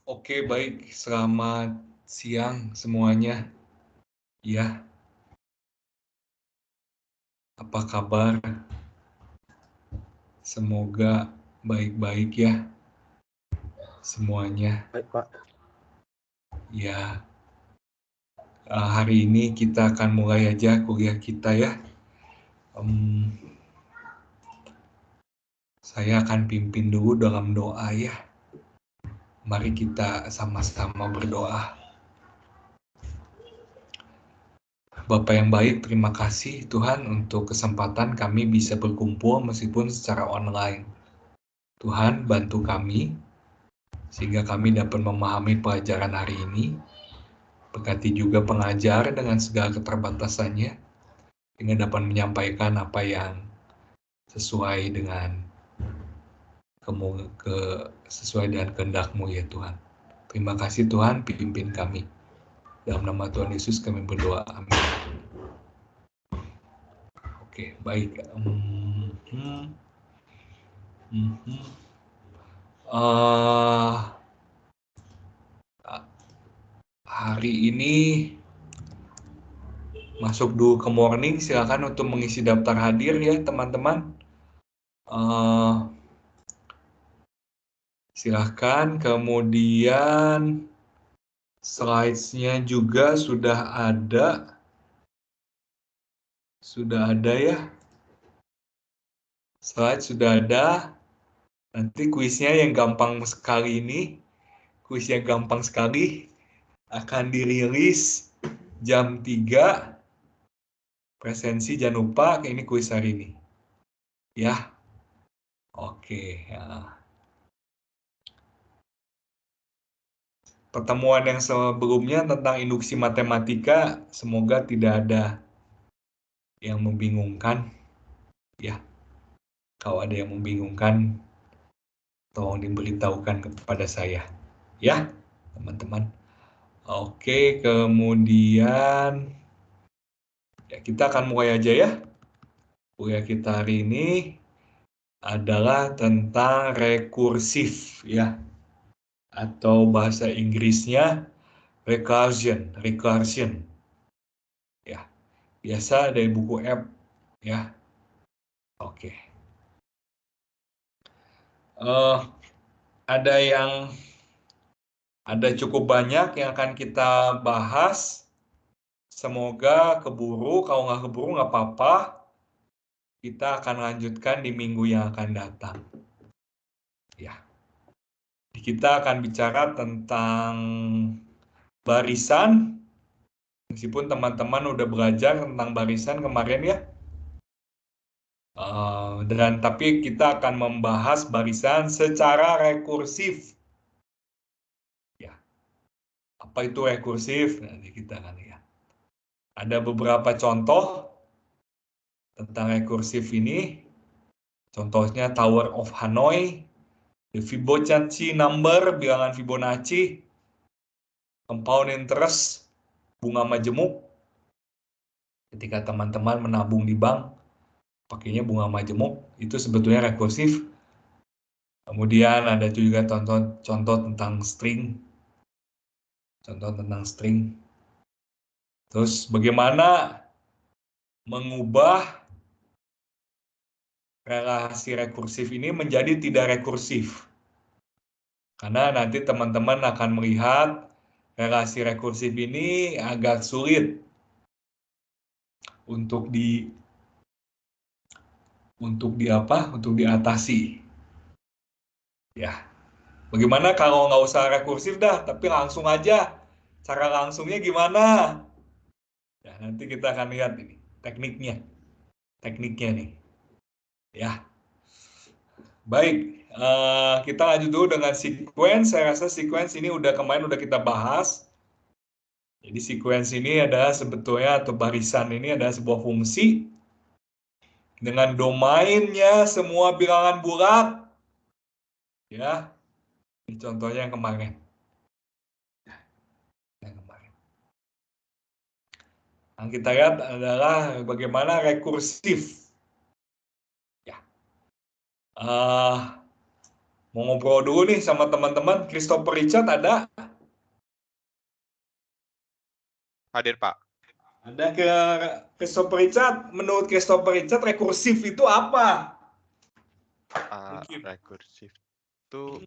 Oke, baik. Selamat siang semuanya. Ya, apa kabar? Semoga baik-baik ya semuanya. Baik, Pak. Ya, hari ini kita akan mulai aja kuliah kita ya. Saya akan pimpin dulu dalam doa ya. Mari kita sama-sama berdoa. Bapa yang baik, terima kasih Tuhan untuk kesempatan kami bisa berkumpul meskipun secara online. Tuhan, bantu kami sehingga kami dapat memahami pelajaran hari ini. Berkati juga pengajar dengan segala keterbatasannya, sehingga dapat menyampaikan apa yang sesuai dengan sesuai dengan kehendak-Mu ya Tuhan. Terima kasih Tuhan, pimpin kami. Dalam nama Tuhan Yesus kami berdoa, amin. Oke, baik. Hari ini masuk dulu ke morning, silakan untuk mengisi daftar hadir ya teman-teman. Silahkan, kemudian slides-nya juga sudah ada ya. Slide sudah ada. Nanti kuisnya yang gampang sekali ini, kuisnya gampang sekali, akan dirilis jam 3. Presensi jangan lupa, ini kuis hari ini. Ya, oke. Ya. Pertemuan yang sebelumnya tentang induksi matematika, semoga tidak ada yang membingungkan. Ya, kalau ada yang membingungkan, tolong diberitahukan kepada saya. Ya, teman-teman. Oke, kemudian ya, kita akan mulai aja ya. Kuliah kita hari ini adalah tentang rekursif ya. Atau bahasa Inggrisnya recursion. Ya. Biasa dari buku F ya. Oke. Ada cukup banyak yang akan kita bahas. Semoga keburu, kalau nggak keburu nggak apa-apa. Kita akan lanjutkan di minggu yang akan datang. Ya. Kita akan bicara tentang barisan. Meskipun teman-teman udah belajar tentang barisan kemarin ya. Tapi kita akan membahas barisan secara rekursif. Ya. Apa itu rekursif? Nanti kita akan lihat. Ada beberapa contoh tentang rekursif ini. Contohnya Tower of Hanoi, the Fibonacci number, bilangan Fibonacci, compound interest, bunga majemuk. Ketika teman-teman menabung di bank, pakainya bunga majemuk, itu sebetulnya rekursif. Kemudian ada juga contoh tentang string. Terus bagaimana mengubah relasi rekursif ini menjadi tidak rekursif. Karena nanti teman-teman akan melihat relasi rekursif ini agak sulit untuk diatasi. Ya. Bagaimana kalau nggak usah rekursif dah, tapi langsung aja. Cara langsungnya gimana? Ya, nanti kita akan lihat ini tekniknya nih. Ya. Baik, kita lanjut dulu dengan sequence. Saya rasa sequence ini kemarin udah kita bahas. Jadi sequence ini adalah sebetulnya, atau barisan ini adalah sebuah fungsi dengan domainnya semua bilangan bulat. Ya, ini contohnya yang kemarin. Yang kita lihat adalah bagaimana rekursif. Ya. Mau ngobrol dulu nih sama teman-teman. Christopher Richard ada? Hadir, Pak. Ada ke Christopher Richard. Menurut Christopher Richard, rekursif itu apa? Mungkin. Rekursif itu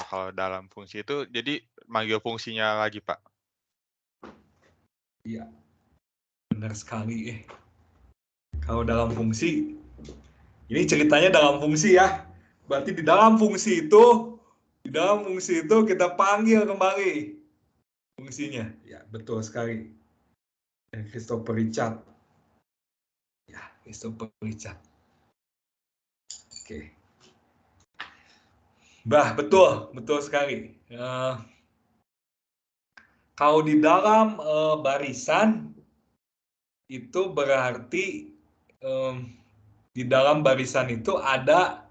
kalau dalam fungsi itu jadi manggil fungsinya lagi, Pak. Iya, benar sekali. Kalau dalam fungsi, ini ceritanya dalam fungsi ya. Berarti di dalam fungsi itu kita panggil kembali fungsinya. Ya, betul sekali. Dan Christopher Richard. Ya, Christopher Richard. Oke. Betul sekali. Kalau di dalam barisan itu berarti di dalam barisan itu ada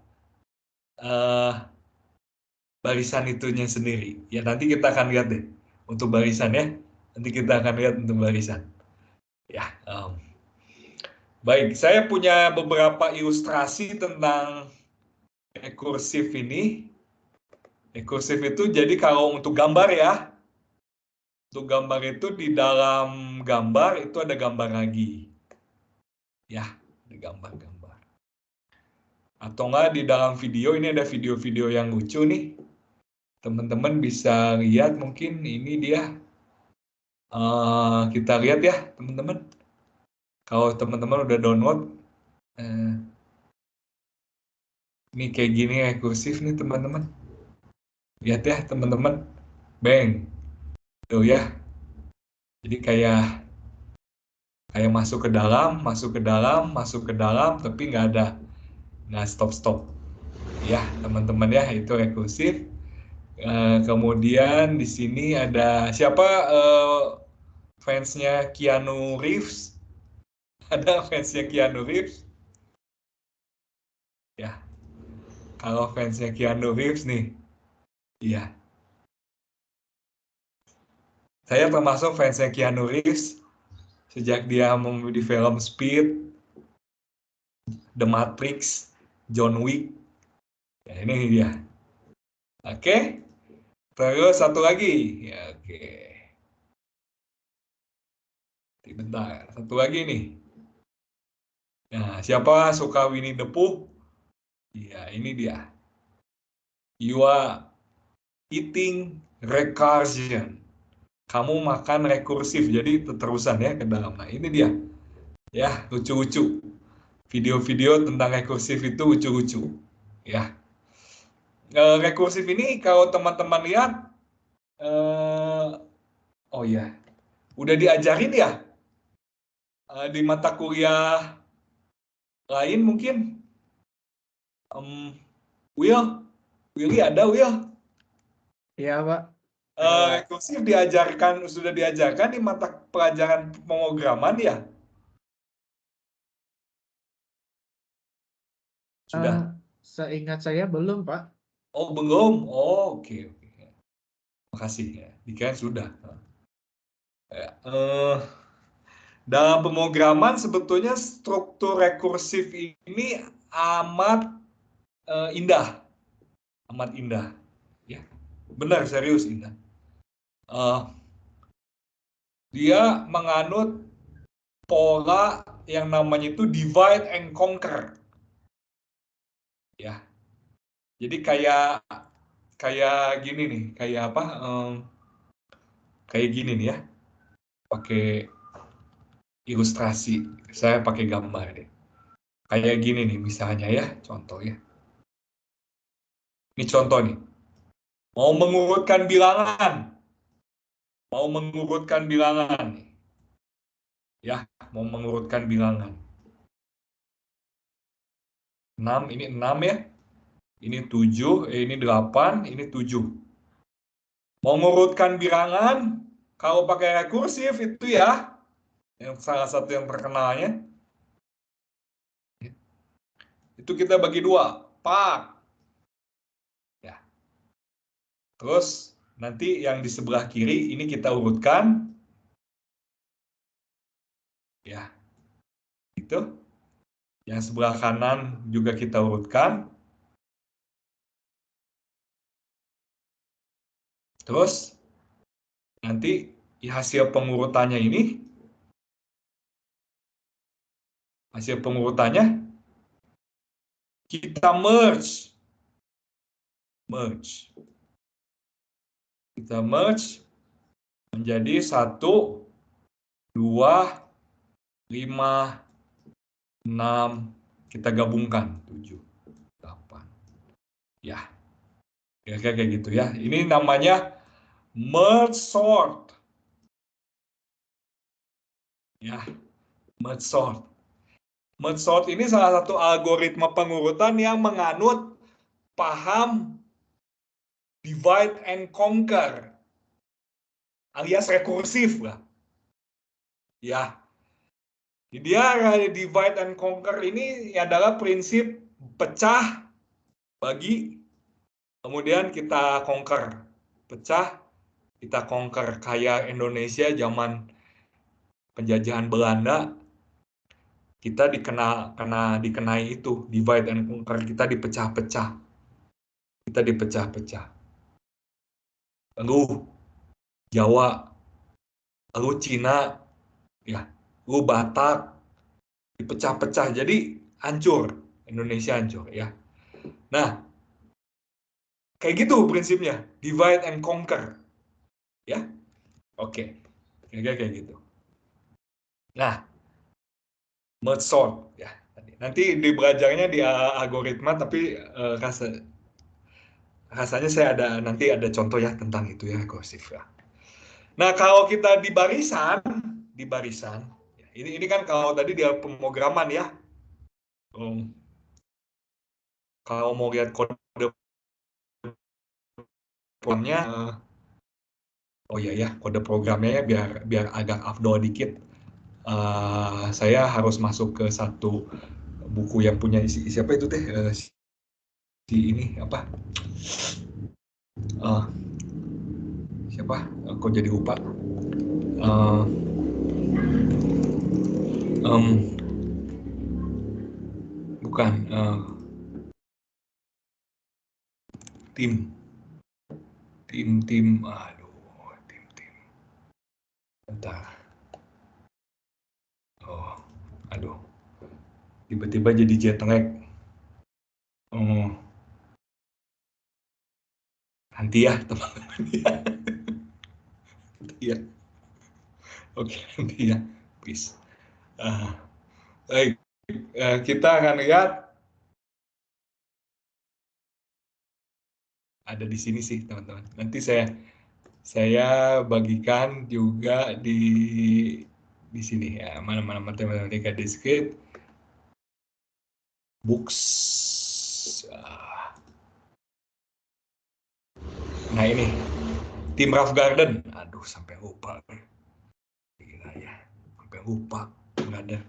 barisan itunya sendiri. Ya nanti kita akan lihat deh untuk barisan ya. Nanti kita akan lihat untuk barisan. Ya. Baik, saya punya beberapa ilustrasi tentang rekursif ini. Rekursif itu jadi kalau untuk gambar ya. Untuk gambar itu di dalam gambar itu ada gambar lagi. Ya, ada gambar-gambar. Atau enggak di dalam video, ini ada video-video yang lucu nih. Teman-teman bisa lihat mungkin ini dia. Kita lihat ya teman-teman. Kalau teman-teman udah download. Ini kayak gini rekursif nih teman-teman. Lihat ya teman-teman. Bang. Tuh ya. Jadi kayak masuk ke dalam, tapi nggak stop. Ya teman-teman ya, itu rekursif. Kemudian di sini ada siapa fansnya Keanu Reeves? Ada fansnya Keanu Reeves? Ya, kalau fansnya Keanu Reeves nih, iya. Saya termasuk fansnya Keanu Reeves sejak dia di film Speed, The Matrix, John Wick. Ya, ini dia. Oke. Terus satu lagi. Ya, oke. Bentar, satu lagi nih. Nah, siapa suka Winnie the Pooh? Ya, ini dia. You are eating recursion. Kamu makan rekursif, jadi terusan ya ke dalam. Nah, ini dia. Ya, lucu-lucu. Video-video tentang rekursif itu lucu-lucu. Ya. Rekursif ini kalau teman-teman lihat, oh ya, udah diajarin ya di mata kuliah lain mungkin. Willy ada Will? Iya, Pak. Rekursif sudah diajarkan di mata pelajaran pemrograman ya? Sudah. Seingat saya belum, Pak. Oh, belum. Oh, oke. Makasih ya. Dikira sudah. Dalam pemrograman sebetulnya struktur rekursif ini amat indah. Amat indah. Ya. Benar, serius indah. Dia menganut pola yang namanya itu divide and conquer. Ya. Jadi kayak gini nih, kayak apa? Kayak gini nih ya. Pakai ilustrasi. Saya pakai gambar deh. Kayak gini nih misalnya ya, contoh ya. Ini contoh nih. Mau mengurutkan bilangan. Ya, mau mengurutkan bilangan. 6, ini 6 ya. Ini 7, ini 8, ini 7. Mau mengurutkan bilangan, kalau pakai rekursif itu ya, yang salah satu yang terkenalnya, itu kita bagi 2. Pak. Ya. Terus nanti yang di sebelah kiri ini kita urutkan. Ya. Itu. Yang sebelah kanan juga kita urutkan. Terus nanti hasil pengurutannya ini, kita merge. Kita merge menjadi 1, 2, 5, 6, kita gabungkan 7, 8. Ya, kira-kira kayak gitu ya. Ini namanya merge sort. Ya, merge sort. Merge sort ini salah satu algoritma pengurutan yang menganut paham divide and conquer, alias rekursif lah. Ya, dia divide and conquer ini adalah prinsip pecah, bagi, kemudian kita conquer. Pecah, kita conquer. Kayak Indonesia zaman penjajahan Belanda, kita dikenai itu, divide and conquer, kita dipecah-pecah. Lalu Jawa, lalu Cina, ya, lalu Batak, dipecah-pecah, jadi hancur, Indonesia hancur ya. Nah, kayak gitu prinsipnya, divide and conquer, ya. Oke, kira-kira kayak gitu. Nah, merge sort, ya. Nanti belajarnya di algoritma, tapi rasanya saya nanti ada contoh ya tentang itu ya, rekursif ya. Nah, kalau kita di barisan, ya, ini kan kalau tadi dia pemrograman ya. Kalau mau lihat kode programnya, oh iya ya, kode programnya ya, biar agak afdol dikit. Saya harus masuk ke satu buku yang punya siapa itu teh, si ini apa? Siapa? Kok jadi lupa? Bukan. Tim. Aduh, tim. Bentar. Oh, aduh. Tiba-tiba jadi jet lag. Nanti ya, teman-teman. Nanti ya. Oke, nanti ya. Please. Baik. Kita akan lihat. Ada di sini sih, teman-teman. Nanti saya bagikan juga di sini ya. Mana matematika discrete. Books. Nah ini, tim Ralph Garden. Aduh, sampai lupa. Gila ya, sampai lupa. Nggak ada.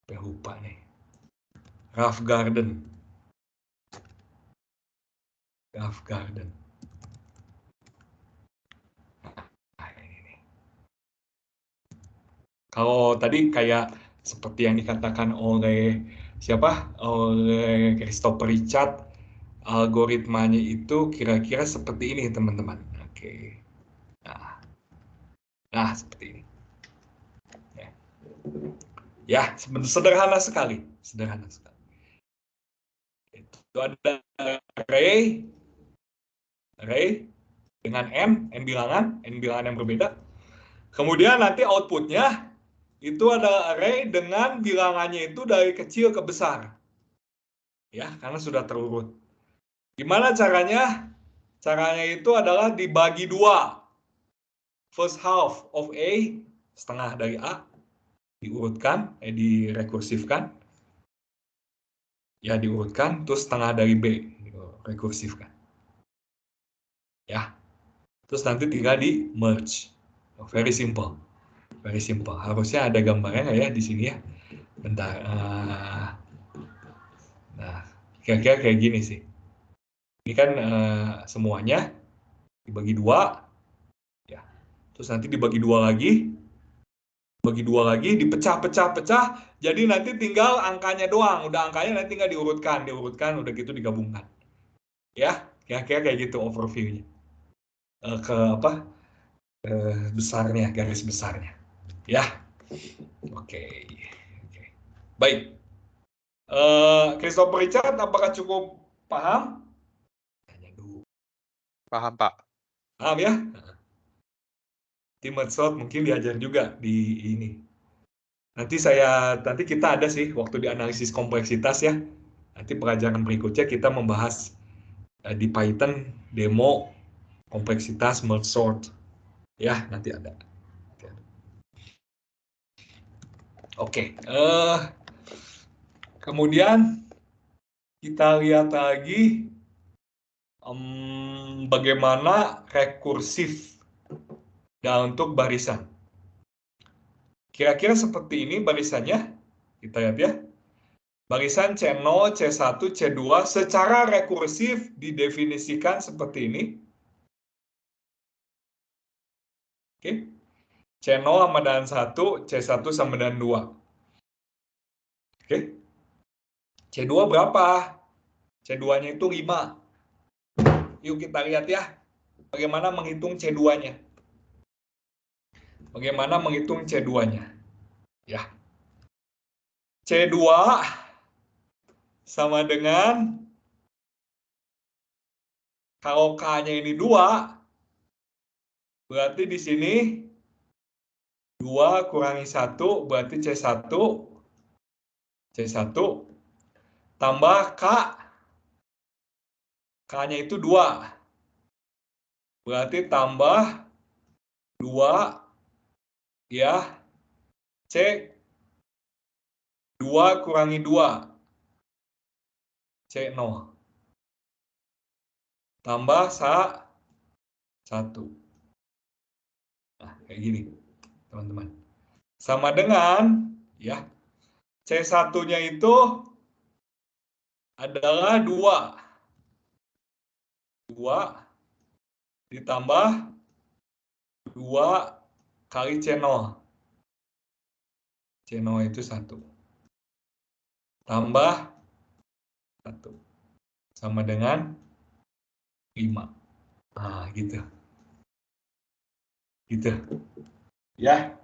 Sampai lupa nih. Ralph Garden. Nah, ini nih. Kalau tadi kayak seperti yang dikatakan oleh siapa? Oleh Christopher Richard, algoritmanya itu kira-kira seperti ini, teman-teman. Oke. Nah, seperti ini. Ya, sederhana sekali. Itu ada array dengan n bilangan yang berbeda. Kemudian nanti outputnya itu ada array dengan bilangannya itu dari kecil ke besar. Ya, karena sudah terurut. Gimana caranya? Caranya itu adalah dibagi 2. First half of A, setengah dari A, diurutkan, direkursifkan. Ya, diurutkan, terus setengah dari B, rekursifkan. Ya, terus nanti tinggal di merge. Very simple. Harusnya ada gambarnya ya di sini ya. Bentar. Nah, kira-kira kayak gini sih. Ini kan semuanya dibagi 2. Ya. Terus nanti dibagi 2 lagi. Dipecah. Jadi nanti tinggal angkanya doang. Udah angkanya nanti tinggal diurutkan, udah gitu digabungkan. Ya, kira-kira kayak gitu overview-nya. ke apa besarnya, garis besarnya. Ya, oke. Baik. Christopher Richard, apakah cukup paham? Tanya dulu. Paham, Pak. Paham ya? Tim Medshot mungkin diajar juga di ini. Nanti kita ada sih waktu di analisis kompleksitas ya. Nanti pelajaran berikutnya kita membahas di Python demo kompleksitas merge sort. Ya, nanti ada. Oke. Kemudian kita lihat lagi bagaimana rekursif untuk barisan. Kira-kira seperti ini barisannya. Kita lihat ya. Barisan C0, C1, C2 secara rekursif didefinisikan seperti ini. Oke. C0 sama dengan 1, C1 sama dengan 2. Oke. C2 berapa? C2-nya itu 5. Yuk kita lihat ya. Bagaimana menghitung C2-nya. Bagaimana menghitung C2-nya. Ya. C2 sama dengan, kalau K-nya ini 2, berarti di sini 2 kurangi 1, berarti C1 tambah K. K-nya itu 2. Berarti tambah 2 ya. C 2 kurangi 2. C0. Tambah 1. Nah, kayak gini, teman-teman. Sama dengan, ya, C1-nya itu adalah 2. 2 ditambah 2 kali C0. C0 itu 1. Tambah 1. Sama dengan 5. Nah, gitu. Gitu. Ya.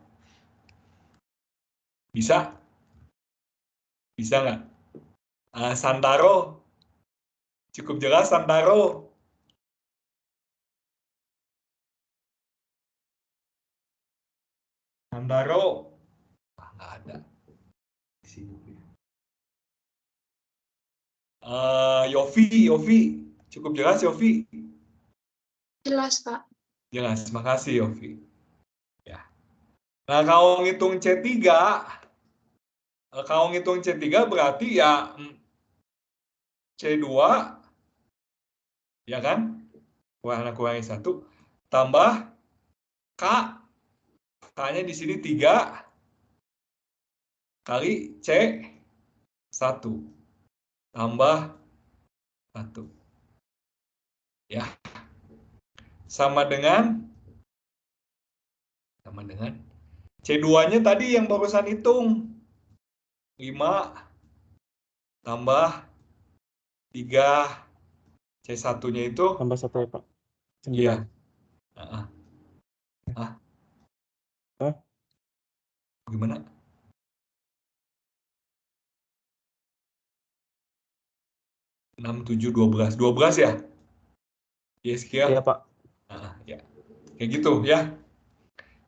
Bisa? Bisa nggak? Santaro. Cukup jelas, Santaro. Santaro. Nggak ada. Di sini. Yofi. Cukup jelas, Yofi? Jelas, Pak. Jelas, makasih, Yofi. Ya. Nah, kalau ngitung C3, berarti ya C2, ya kan? Kurangi 1, tambah K. K-nya di sini 3 kali C1 tambah 1. Ya. Sama dengan C2-nya tadi yang barusan hitung. 5 tambah 3. C1-nya itu tambah 1 ya, Pak. 9. Iya. Gimana? Enam, 7, 12. 12 ya? Yes, Kia? Iya, Pak. Ya. Kayak gitu ya.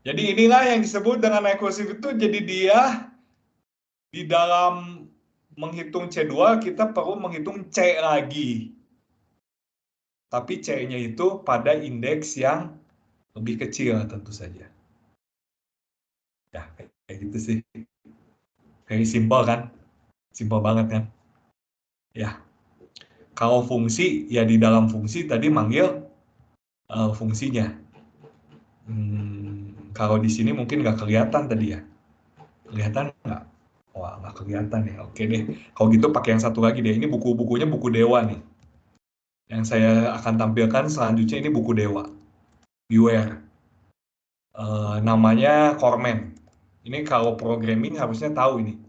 Jadi inilah yang disebut dengan rekursif itu. Jadi dia di dalam menghitung C2 kita perlu menghitung C lagi. Tapi C-nya itu pada indeks yang lebih kecil tentu saja. Ya, kayak gitu sih. Kayak simpel kan? Simpel banget kan? Ya. Kalau fungsi, ya di dalam fungsi tadi manggil fungsinya. Kalau di sini mungkin nggak kelihatan tadi ya. Kelihatan nggak? Wah, nggak kelihatan ya. Oke deh. Kalau gitu pakai yang satu lagi deh. Ini bukunya buku Dewa nih. Yang saya akan tampilkan selanjutnya ini buku Dewa. Beware. Namanya Cormen. Ini kalau programming harusnya tahu ini.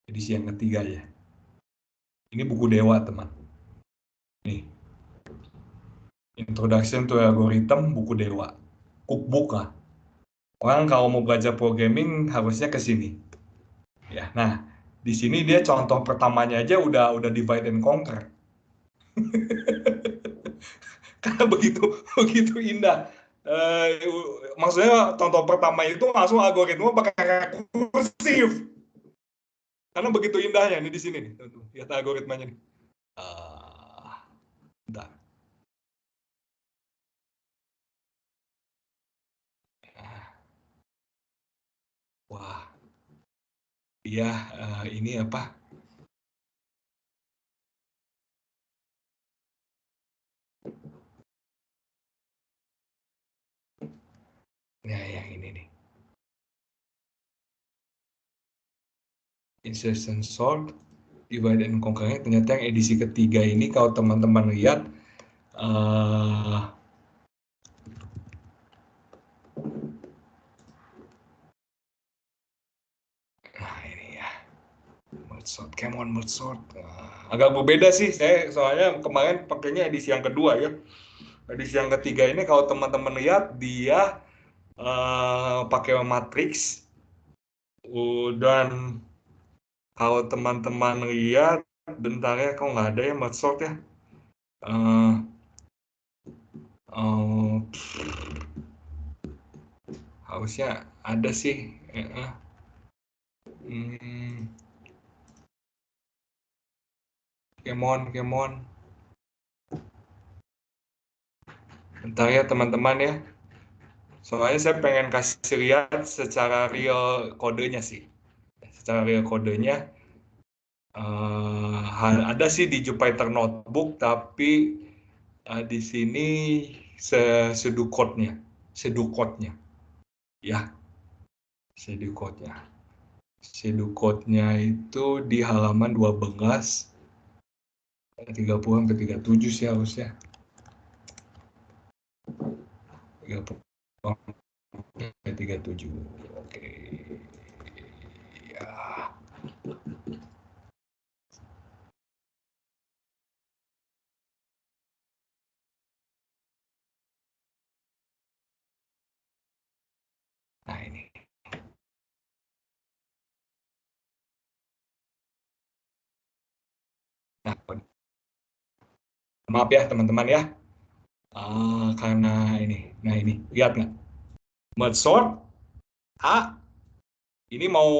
Edisi yang ketiga ya. Ini buku Dewa, teman. Nih. Introduction to Algorithm, buku Dewa. Cookbook lah. Orang kalau mau belajar programming harusnya ke sini. Ya, nah di sini dia contoh pertamanya aja udah divide and conquer. Karena begitu begitu indah. Maksudnya contoh pertama itu langsung algoritma pakai rekursif. Karena begitu indahnya nih di sini nih. Lihat algoritmanya nih. Bentar. Wah. Iya, ini apa? Ya, yang ini nih. Insertion sort, divide and conquer. Ternyata yang edisi ketiga ini kalau teman-teman lihat nah ini ya, merge sort, come on merge sort. Agak berbeda sih, saya soalnya kemarin pakainya edisi yang kedua ya. Edisi yang ketiga ini kalau teman-teman lihat dia pakai matrix, dan kalau teman-teman lihat, bentar ya, kok nggak ada ya merge sort ya. Harusnya ada sih. Come on. Bentar ya teman-teman ya. Soalnya saya pengen kasih lihat secara real kodenya sih. Secara real kodenya ada sih di Jupyter Notebook, tapi di sini sedukotnya, ya, sedukotnya itu di halaman 12, 30 sampai 37 sih harusnya. 30 sampai 37, oke. Ya. Nah ini. Nah, maaf ya teman-teman ya, karena ini. Nah ini, lihat nggak? Merge sort A, ini mau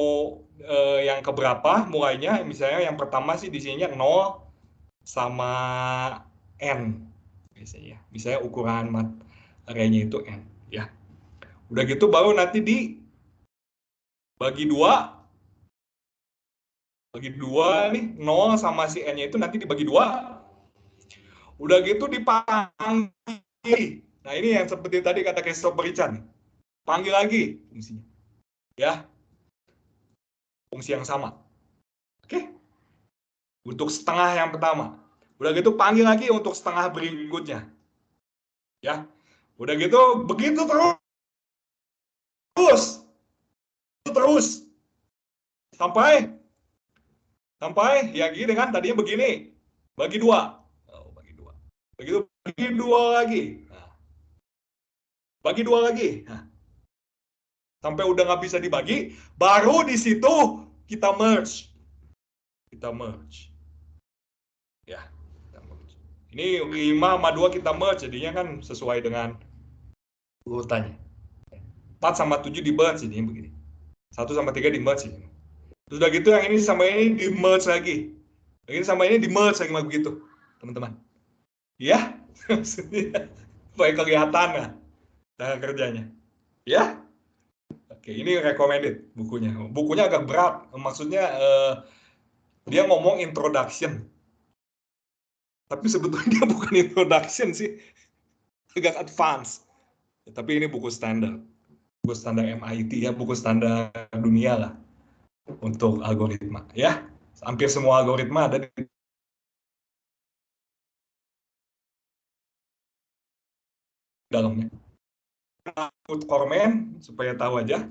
yang keberapa mulainya? Misalnya yang pertama sih di sininya 0 sama N. Misalnya ukuran arraynya itu N. Ya. Udah gitu baru nanti dibagi 2. Bagi 2 nih, 0 sama si N-nya itu nanti dibagi 2. Udah gitu dipanggil. Nah ini yang seperti tadi kata Christopher Richard. Panggil lagi fungsinya. Ya. Fungsi yang sama. Oke. Untuk setengah yang pertama. Udah gitu panggil lagi untuk setengah berikutnya. Ya. Udah gitu begitu terus sampai ya gini kan, tadinya begini. Bagi 2. Bagi 2. Begitu bagi 2 lagi. Nah. Bagi 2 lagi. Nah. Sampai udah nggak bisa dibagi, baru di situ kita merge. Ya, kita merge. Ini 5 sama 2 kita merge, jadinya kan sesuai dengan urutannya. 4 sama 7 di merge, jadinya begini. 1 sama 3 di merge. Terus udah gitu yang ini sama ini di merge lagi. Yang ini sama ini di merge lagi begitu, teman-teman. Ya, supaya kelihatan ya cara kerjanya. Ya. Oke, ini recommended bukunya. Bukunya agak berat, maksudnya dia ngomong introduction. Tapi sebetulnya dia bukan introduction sih, agak advance. Tapi ini buku standar MIT ya, buku standar dunia lah untuk algoritma ya. Hampir semua algoritma ada di dalamnya. Ikut komen supaya tahu aja.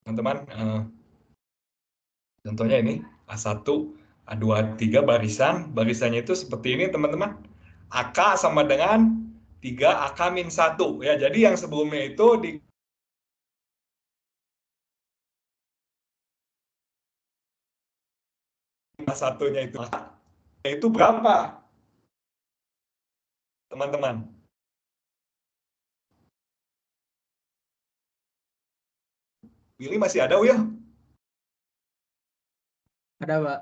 teman-teman. Contohnya ini A1, A2, A3 barisannya itu seperti ini teman-teman. AK sama dengan 3 AK min 1 ya. Jadi yang sebelumnya itu di A1-nya itu berapa? Teman-teman. Willy masih ada, Will? Ada, Pak.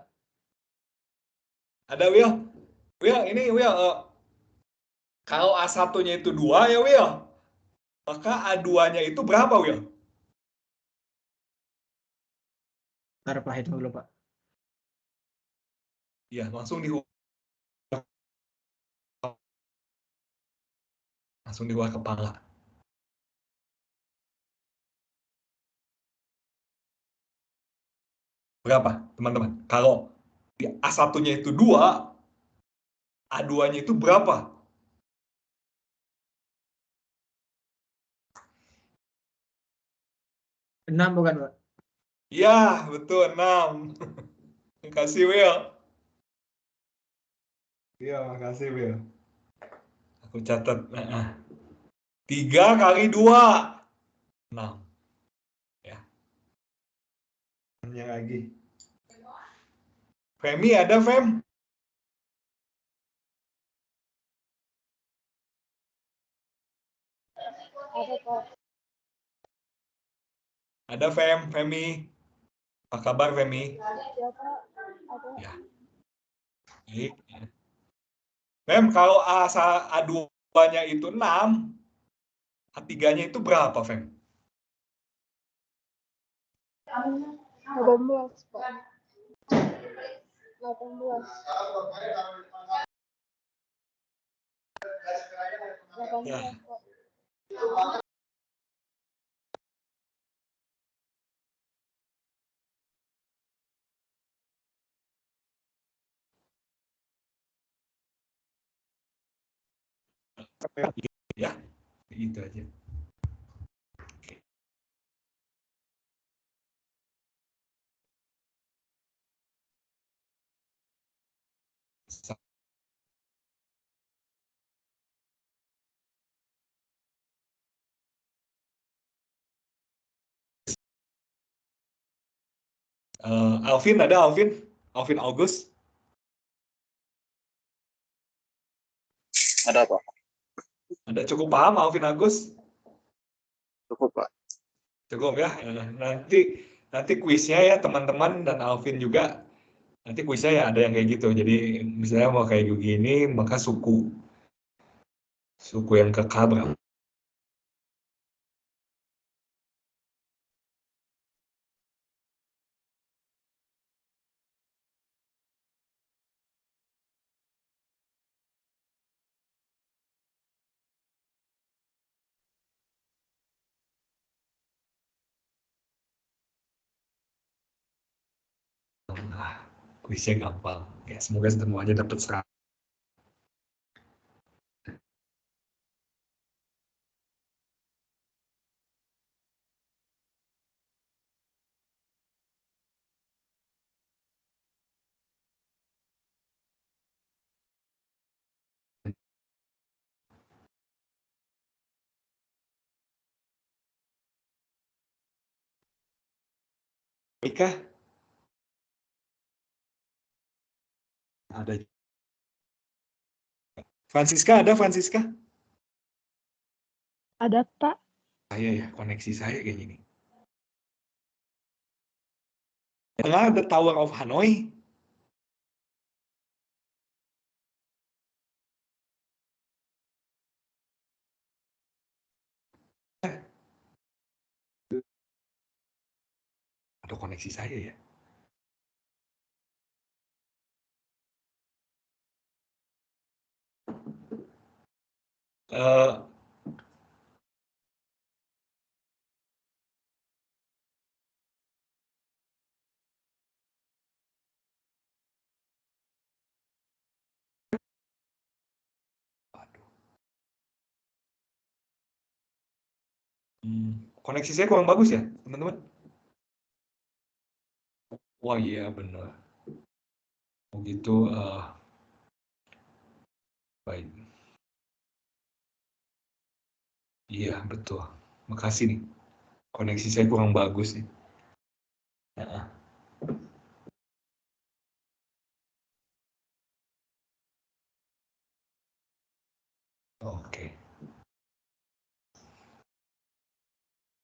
Ada, Will? Will, ini Will, kalau A1-nya itu 2 ya, Will. Maka A2-nya itu berapa, Will? Ntar Pak hitung dulu, Pak. Ya, langsung di luar kepala. Berapa, teman-teman? Kalau di A1-nya itu 2, A2-nya itu berapa? 6 bukan, Pak? Ya, betul, 6. Makasih, Will. Iya, makasih, Will. Aku catat. 3 kali 2. 6. Ya. Yang lagi. Femi ada, Fem? Ada Pak. Ada, Femi. Apa kabar, Femi? Ya Pak, ada. Ya. Baik. Fem, kalau A2-nya itu 6, A3-nya itu berapa, Fem? 18 Pak. 18. Ya. 18 Pak. Ya, itu aja. Alvin ada, Alvin August. Ada Pak, Ada, cukup paham Alvin Agus? cukup Pak. Cukup ya. Nanti kuisnya ya teman-teman dan Alvin juga. Nanti kuisnya ya ada yang kayak gitu. Jadi misalnya mau kayak begini, maka suku yang ke K berapa? Nah, kuisnya gampang. Ya, semoga semuanya dapat 100. Mika? Ada. Francisca ada, Francisca? Ada Pak. Saya ya, koneksi saya kayak gini. Tengah ada Tower of Hanoi. Ada koneksi saya ya. Eh, Aduh. Koneksi saya kurang bagus ya, teman-teman. Wah iya benar. Begitu baik. Iya betul. Makasih nih. Koneksi saya kurang bagus nih. Heeh. Oke.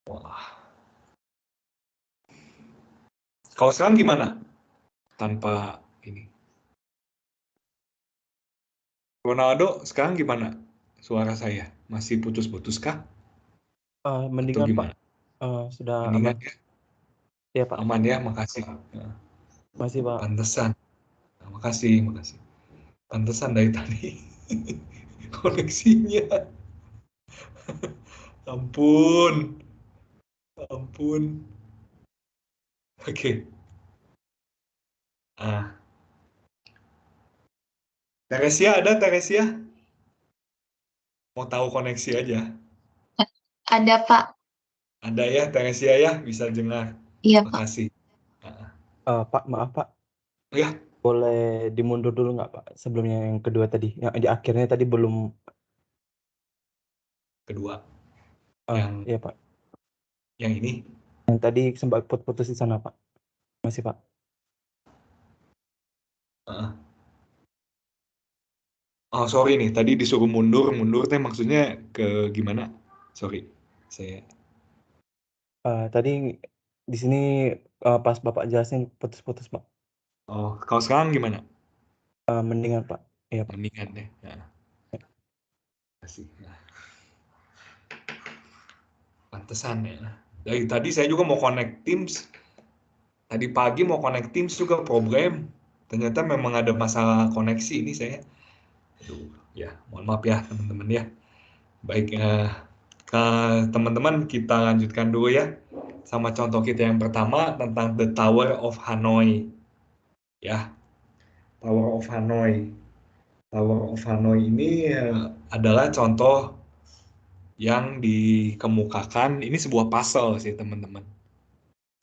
Wah. Kalau sekarang gimana? Tanpa ini. Ronaldo sekarang gimana? Suara saya masih putus-putus kah? Atau Mendingan Pak. gimana? Sudah Mendingan aman. ya? Iya Pak. Aman ya, makasih. Heeh. Masih Pak. Pantesan. Nah, makasih, makasih. Pantesan dari tadi koneksinya. Ampun, ampun. Oke. Ah, Teresia ada Teresia? Mau tahu koneksi aja. Ada, Pak. Ada ya Teresia ya, bisa dengar. Iya, Pak. Makasih. Ah, Pak, maaf Pak. Ya, Boleh dimundur dulu nggak Pak? Sebelumnya yang kedua tadi. Yang di akhirnya tadi belum. kedua. Iya Pak. Yang ini. Yang tadi sempat putus di sana Pak. Masih Pak. Ah. Oh sorry nih, tadi disuruh mundur, mundur teh maksudnya ke gimana? Sorry, saya. Tadi di sini pas Bapak jelasin putus-putus Pak. Oh, kalau sekarang gimana? Mendingan Pak. Iya Pak. Mendingan deh. Nah. Kasih. Nah. Pantesan ya. Dari tadi saya juga mau connect Teams. Tadi pagi mau connect Teams juga problem. Ternyata memang ada masalah koneksi ini saya. Aduh, ya, mohon maaf ya teman-teman ya. Baik, ke teman-teman kita lanjutkan dulu ya. Sama contoh kita yang pertama tentang The Tower of Hanoi. Ya, Tower of Hanoi. Tower of Hanoi ini adalah contoh yang dikemukakan. Ini sebuah puzzle sih teman-teman.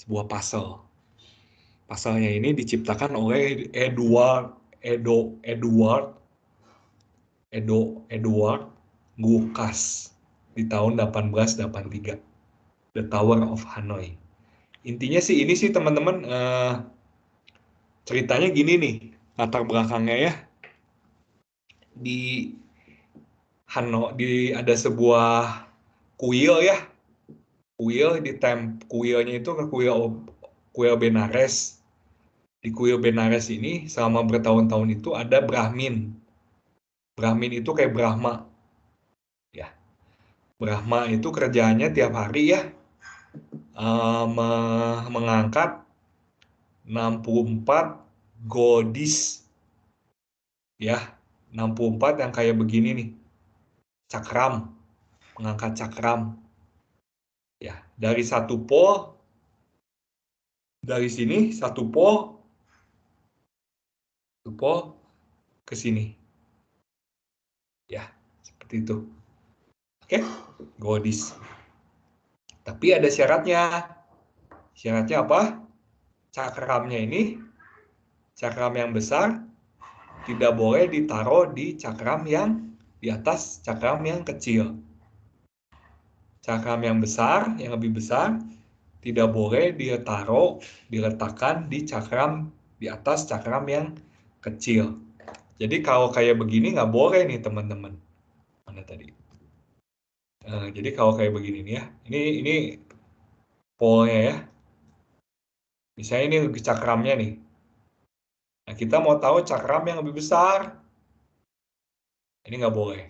Sebuah puzzle. Puzzle-nya ini diciptakan oleh Edward Lucas di tahun 1883. The Tower of Hanoi. Intinya sih ini sih teman-teman ceritanya gini nih latar belakangnya ya. Di Hanoi ada sebuah kuil ya. Kuilnya itu ke kuil Benares. Di kuil Benares ini selama bertahun-tahun itu ada Brahmin. Brahmin itu kayak Brahma. Ya. Brahma itu kerjaannya tiap hari ya mengangkat 64 godis. Ya, 64 yang kayak begini nih. Cakram, mengangkat cakram. Ya, dari satu pol dari sini satu pol ke sini. Ya, seperti itu. Oke, godis. Tapi ada syaratnya. Syaratnya apa? Cakramnya ini, cakram yang besar, tidak boleh ditaruh di cakram yang di atas cakram yang kecil. Cakram yang besar, yang lebih besar, tidak boleh diletakkan di cakram di atas cakram yang kecil. Jadi kalau kayak begini nggak boleh nih teman-teman. Mana tadi? Jadi kalau kayak begini nih ya, ini polnya ya. Misalnya ini cakramnya nih. Nah kita mau tahu cakram yang lebih besar. Ini nggak boleh.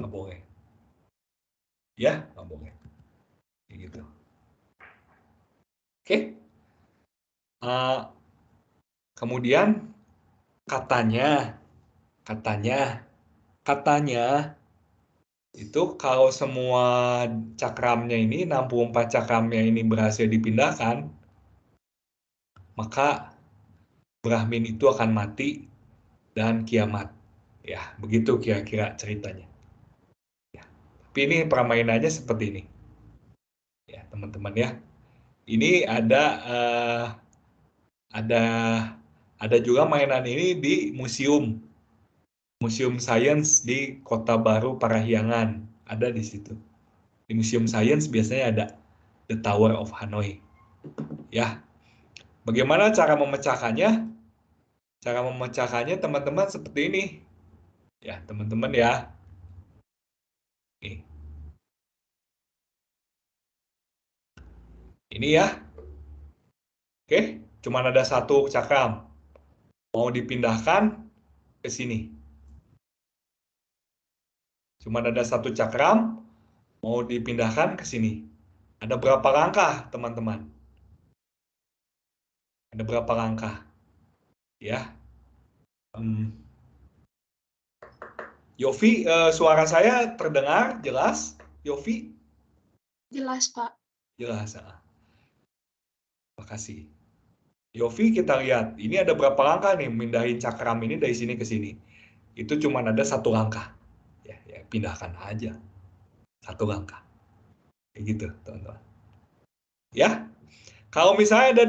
Nggak boleh. Ya, nggak boleh. Kayak gitu. Oke. Kemudian katanya itu kalau semua cakramnya ini 64 cakramnya ini berhasil dipindahkan, maka Brahmin itu akan mati dan kiamat. Ya, begitu kira-kira ceritanya. Ya. Tapi ini permainannya seperti ini. Ya, teman-teman ya. Ini ada Ada juga mainan ini di Museum Sains di Kota Baru Parahyangan. Ada di situ. Di Museum Sains biasanya ada The Tower of Hanoi. Ya. Bagaimana cara memecahkannya? Cara memecahkannya teman-teman seperti ini. Ya, teman-teman ya. Nih. Ini ya. Oke, cuman ada satu cakram. Mau dipindahkan ke sini. Cuman ada satu cakram, mau dipindahkan ke sini. Ada berapa langkah, teman-teman? Ada berapa langkah? Ya. Yofi, suara saya terdengar jelas? Yofi? Jelas, Pak. Jelas. Terima kasih. Yofi, kita lihat. Ini ada berapa langkah nih mindahin cakram ini dari sini ke sini. Itu cuma ada satu langkah. Ya, pindahkan aja. Satu langkah. Kayak gitu, teman-teman. Ya. Kalau misalnya ada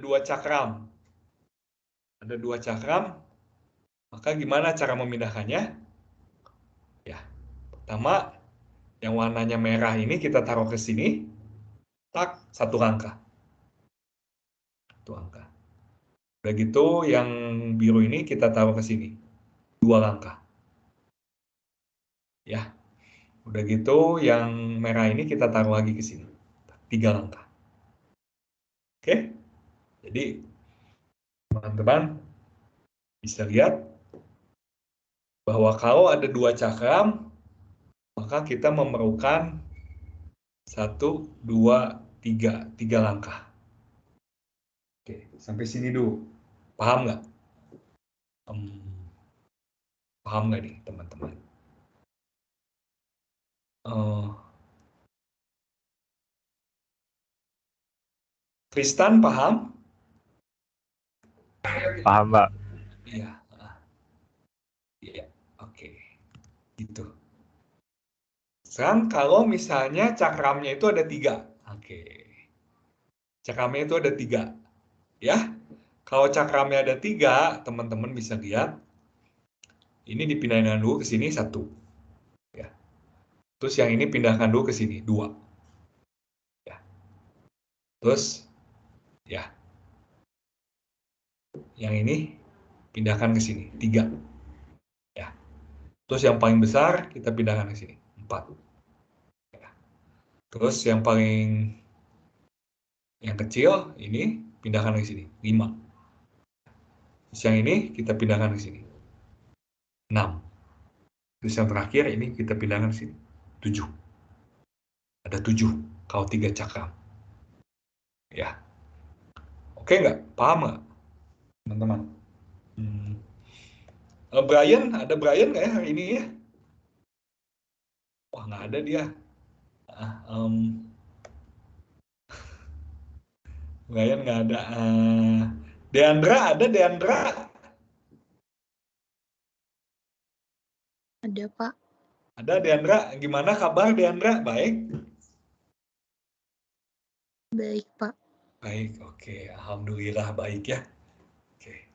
dua cakram. Ada dua cakram, maka gimana cara memindahkannya? Ya, pertama, yang warnanya merah ini kita taruh ke sini, tak, satu langkah. Satu langkah. Udah gitu, yang biru ini kita taruh ke sini, 2 langkah. Ya, udah gitu, yang merah ini kita taruh lagi ke sini, 3 langkah. Oke, jadi teman-teman bisa lihat bahwa kalau ada 2 cakram, maka kita memerlukan 1, 2, 3 langkah. Oke, sampai sini dulu. Paham nggak? Paham nggak nih, teman-teman? Tristan paham? Paham, Pak. Iya. Iya, oke. Gitu. Sekarang kalau misalnya cakramnya itu ada 3. Oke. Cakramnya itu ada 3. Ya. Kalau cakramnya ada 3, teman-teman bisa lihat. Ini dipindahkan dulu ke sini 1. Ya. Terus yang ini pindahkan dulu ke sini 2. Ya. Terus, ya. Yang ini pindahkan ke sini 3. Ya. Terus yang paling besar kita pindahkan ke sini 4. Ya. Terus yang kecil ini pindahkan ke sini 5. Terus yang ini kita pindahkan ke sini 6. Terus yang terakhir ini kita pindahkan ke sini 7. Ada 7 kalau 3 cakram. Ya. Oke nggak? Paham nggak, teman-teman? Brian, ada Brian nggak ya hari ini ya? Wah, nggak ada dia. Brian nggak ada. Deandra, ada Deandra? Ada, Pak. Ada Deandra. Gimana kabar Deandra? Baik? Baik, Pak. Baik, oke. Alhamdulillah baik ya. Oke.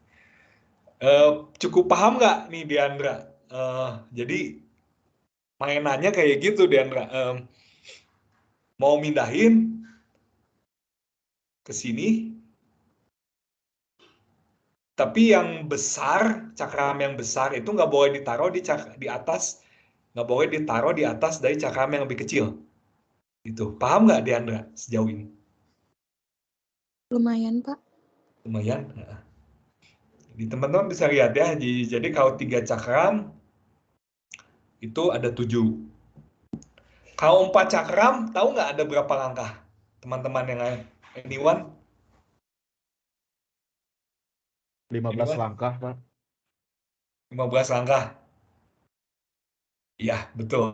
Cukup paham nggak nih Deandra? Jadi mainannya kayak gitu Deandra. Mau mindahin ke sini, tapi yang besar, cakram yang besar itu nggak boleh ditaruh di atas, nggak boleh ditaruh di atas dari cakram yang lebih kecil. Itu paham nggak Deandra sejauh ini? Lumayan, Pak. Lumayan. Di teman-teman bisa lihat ya. Jadi kalau 3 cakram itu ada 7. Kalau 4 cakram, tahu nggak ada berapa langkah? Teman-teman yang lain. Anyone? 15 Anyone? langkah, Pak. 15 langkah. Iya, betul.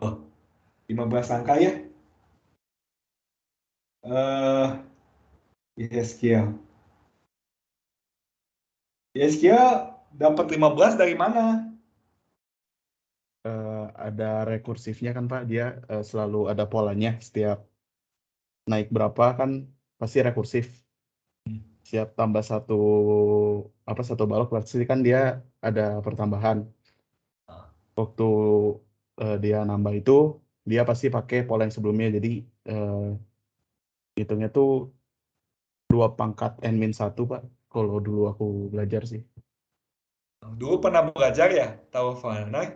15 langkah ya. Yeskia. Yeskia dapat 15 dari mana? Ada rekursifnya kan, Pak. Dia selalu ada polanya. Setiap naik berapa kan pasti rekursif. Siap tambah satu balok berarti kan dia ada pertambahan. Waktu dia nambah itu dia pasti pakai pola yang sebelumnya, jadi hitungnya tuh 2 pangkat n-1 Pak, kalau dulu aku belajar sih. Dulu pernah belajar ya, tahu Fahrenheit?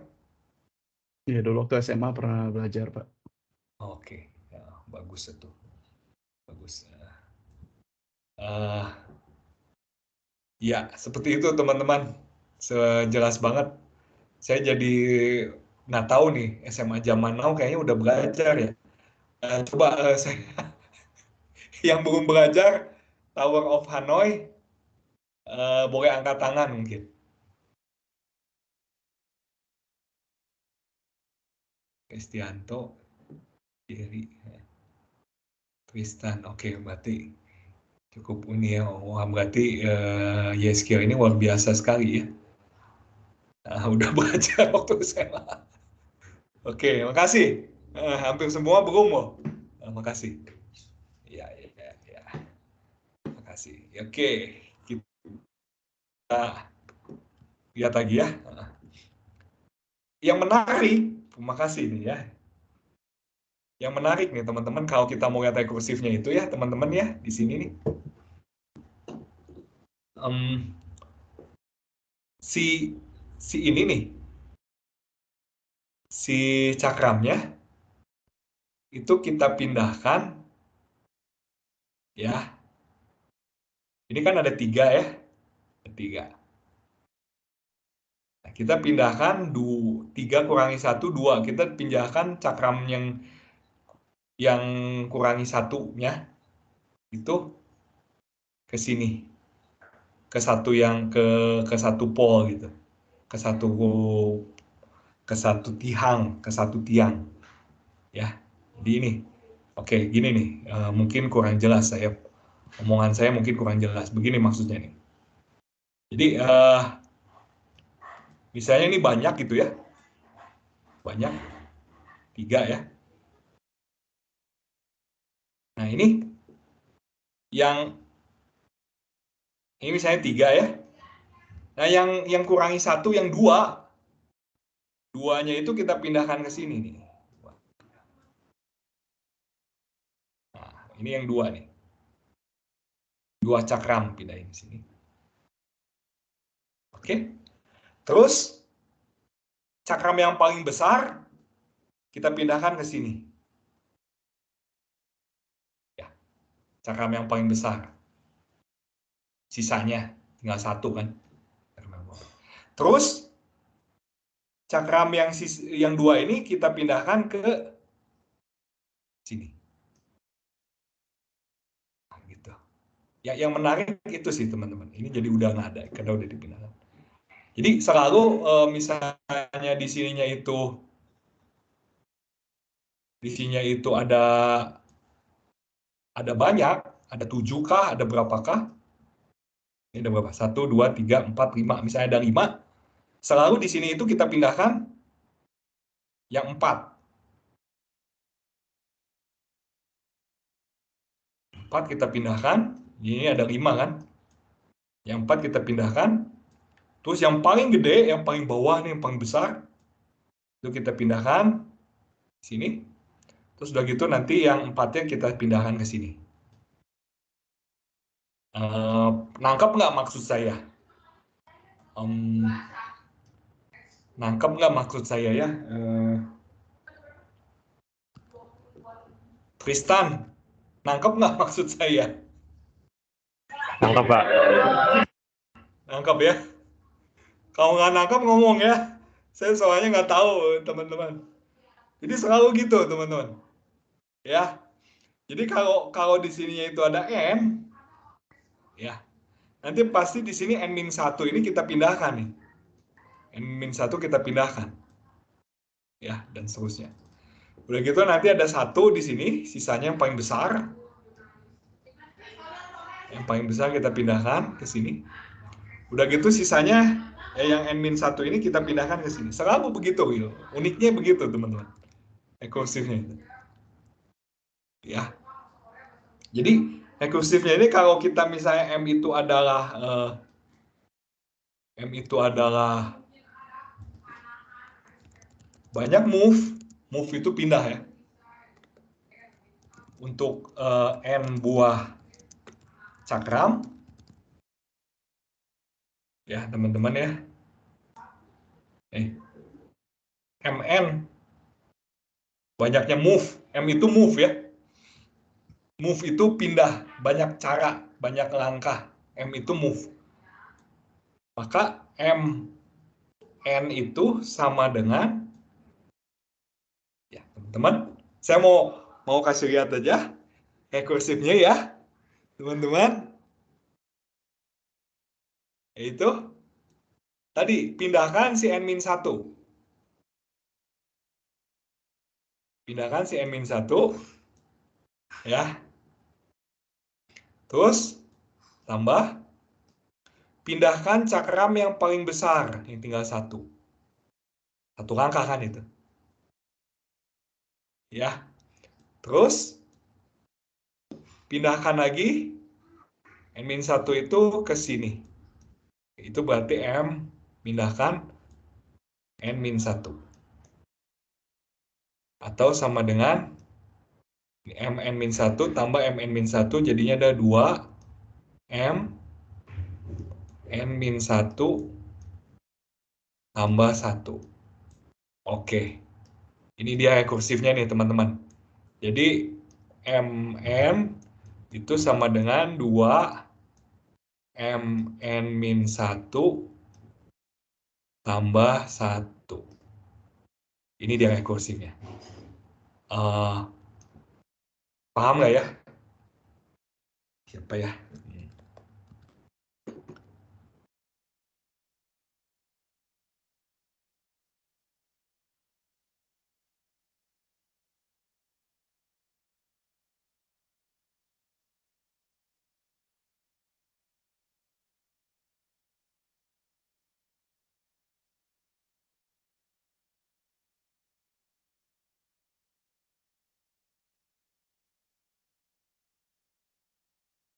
Iya, dulu waktu SMA pernah belajar Pak. Oke, ya, bagus itu. Bagus. Ya, seperti itu teman-teman. Sejelas banget. Saya jadi nggak tahu nih, SMA zaman now kayaknya udah belajar ya. Coba saya yang belum belajar Tower of Hanoi, boleh angkat tangan mungkin. Kristianto, Jerry, Tristan, oke, berarti cukup ini ya. Wah, berarti Yeskiel ini luar biasa sekali ya. Udah belajar waktu SMA. Oke, makasih. Hampir semua belum loh. Makasih. Ya. Makasih. Oke, kita lihat lagi ya. Yang menarik, makasih nih ya. Yang menarik nih teman-teman, kalau kita mau lihat rekursifnya itu ya teman-teman ya, di sini nih. Si ini nih, si cakramnya itu kita pindahkan ya. Ini kan ada 3 ya, 3. Nah, kita pindahkan 3 kurangi 1, 2. Kita pindahkan cakram yang kurangi 1-nya itu ke sini, ke satu yang ke satu pol gitu, ke satu tiang ya. Jadi ini oke, gini nih, mungkin kurang jelas omongan saya mungkin kurang jelas. Begini maksudnya nih. Jadi misalnya ini banyak gitu ya, banyak 3 ya. Nah ini misalnya 3 ya. Nah yang kurangi 1, yang 2-nya itu kita pindahkan ke sini nih. Nah ini yang 2 nih. 2 cakram pindahin ke sini. Oke. Terus cakram yang paling besar kita pindahkan ke sini. Ya. Cakram yang paling besar. Sisanya tinggal 1 kan. Terus cakram yang 2 ini kita pindahkan ke sini. Nah, gitu. Ya, yang menarik itu sih teman-teman. Ini jadi udah nggak ada, karena udah dipindahkan. Jadi selalu misalnya di sininya itu ada banyak, ada 7 kah, ada berapakah? Ini ada berapa? 1, 2, 3, 4, 5. Misalnya ada 5. Selalu di sini itu kita pindahkan yang 4. 4 kita pindahkan. Ini ada 5 kan? Yang 4 kita pindahkan. Terus yang paling gede, yang paling bawah nih, yang paling besar, itu kita pindahkan sini. Terus udah gitu nanti yang 4-nya kita pindahkan ke sini. Nangkep nggak maksud saya? Nangkep nggak maksud saya ya? Tristan, nangkep nggak maksud saya? Nangkep Pak. Nangkep ya? Kalau nggak nangkep ngomong ya. Saya soalnya nggak tahu teman-teman. Jadi selalu gitu teman-teman. Ya. Jadi kalau di sininya itu ada n, ya. Nanti pasti di sini n-1 ini kita pindahkan nih. N-1 kita pindahkan. Ya, dan seterusnya. Udah gitu nanti ada 1 di sini, sisanya yang paling besar. Yang paling besar kita pindahkan ke sini. Udah gitu sisanya yang n-1 ini kita pindahkan ke sini. Selalu begitu, gitu. Uniknya begitu, teman-teman. Rekursifnya itu. Ya. Jadi Rekursifnya ini kalau kita misalnya M itu adalah banyak move itu pindah ya. Untuk N buah cakram, ya teman-teman ya. MN, banyaknya move, M itu move ya. Move itu pindah, banyak cara, banyak langkah. M itu move. Maka MN itu sama dengan, ya teman-teman, saya mau kasih lihat aja rekursifnya ya, teman-teman. Itu tadi pindahkan si N-1. Pindahkan si N-1 ya. Terus tambah pindahkan cakram yang paling besar, yang tinggal satu. Satu langkah kan itu. Ya. Terus pindahkan lagi N-1 itu ke sini. Itu berarti M pindahkan N-1. Atau sama dengan MN-1 tambah MN-1 jadinya ada 2 M N-1 tambah 1. Oke. Ini dia rekursifnya nih teman-teman. Jadi MN itu sama dengan 2 MN-1 tambah 1. Ini dia rekursifnya. Paham nggak ya? Siapa ya?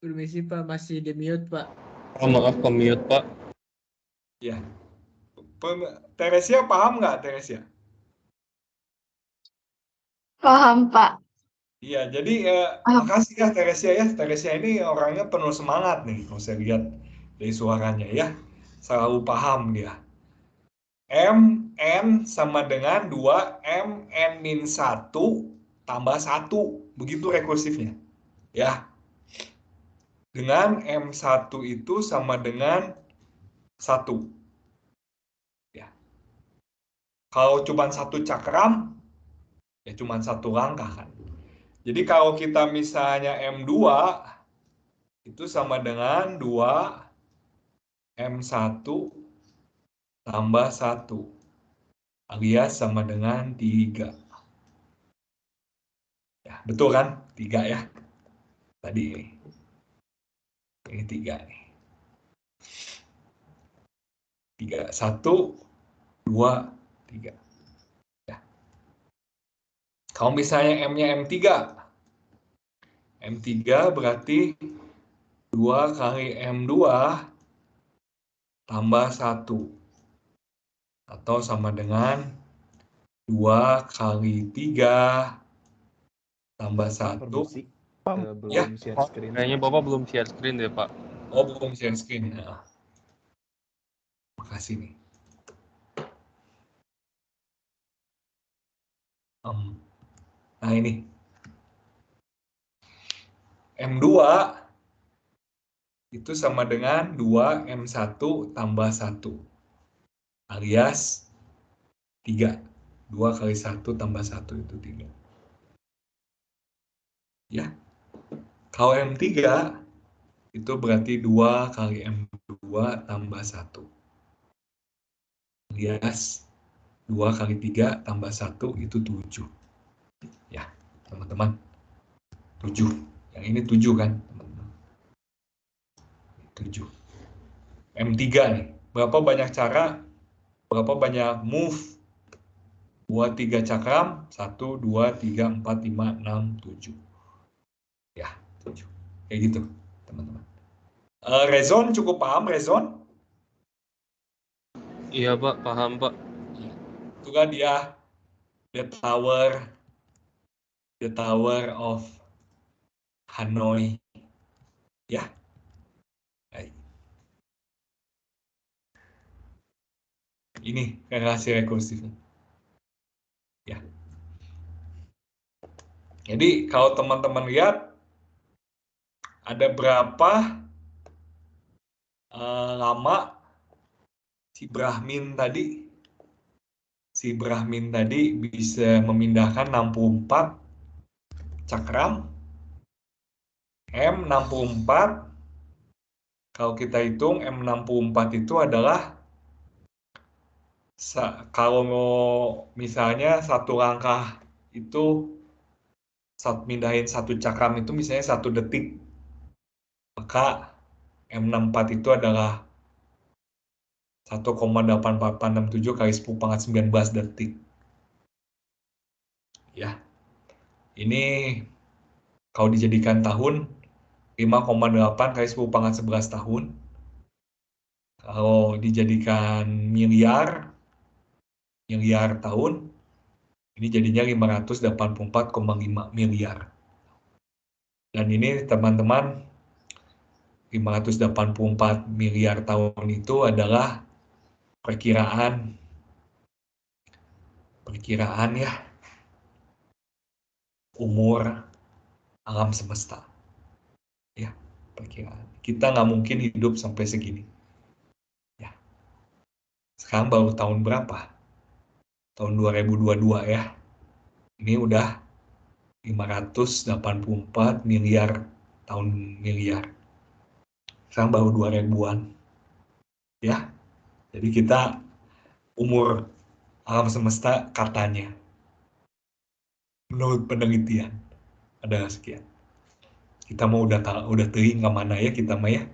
Permisi Pak, masih di mute Pak. Oh, maaf, ke-mute, Pak. Ya. Teresia paham nggak, Teresia? Paham, Pak. Iya, jadi makasih ya Teresia ya. Teresia ini orangnya penuh semangat nih, kalau saya lihat dari suaranya ya. Selalu paham dia. MN sama dengan 2 MN-1 tambah 1. Begitu rekursifnya. Ya. Dengan M1 itu sama dengan 1. Ya. Kalau cuma satu cakram, ya cuma satu langkah kan. Jadi kalau kita misalnya M2 itu sama dengan 2 M1 tambah 1 alias sama dengan 3. Ya, betul kan? 3 ya. Tadi ini 3 nih. 3, 1, 2, 3. Ya. Kalau misalnya M-nya M3. M3 berarti 2 kali M2 tambah 1. Atau sama dengan 2 kali 3 tambah 1. Belum Ya. share screen. Kayaknya Bapak belum share screen deh, Pak. Oh, belum share screen. Nah. Makasih nih. Nah ini. M2 itu sama dengan 2 M1 tambah 1. Alias 3. 2 kali 1 tambah 1 itu 3. Ya. Kalau M3 itu berarti 2 kali M2 tambah 1. Alias 2 kali 3 tambah 1 itu 7. Ya, teman-teman. 7. Yang ini 7 kan, teman-teman. 7. M3 nih. Berapa banyak cara, berapa banyak move buat 3 cakram? 1, 2, 3, 4, 5, 6, 7. Ya, 7. Kayak gitu, teman-teman. Rezon cukup paham rezon? Iya Pak, paham Pak. Itu kan dia the tower of Hanoi. Ya. Baik. Ini relasi rekursif. Ya. Jadi kalau teman-teman lihat ada berapa lama si Brahmin tadi bisa memindahkan 64 cakram. M64, kalau kita hitung M64 itu adalah kalau misalnya satu langkah itu mindahin satu cakram itu misalnya 1 detik, maka M64 itu adalah 1,84867 kali 10⁻19 detik. Ya, ini kalau dijadikan tahun 5,8 kali 10⁻11 tahun. Kalau dijadikan miliar tahun, ini jadinya 584,5 miliar. Dan ini teman-teman, 584 miliar tahun itu adalah perkiraan ya, umur alam semesta. Ya, perkiraan. Kita nggak mungkin hidup sampai segini. Ya. Sekarang baru tahun berapa? Tahun 2022 ya. Ini udah 584 miliar tahun miliar. Sekarang baru 2000-an. Ya. Jadi kita umur alam semesta katanya, menurut penelitian, ada sekian. Kita mau udah teuing ke mana ya kita mah ya.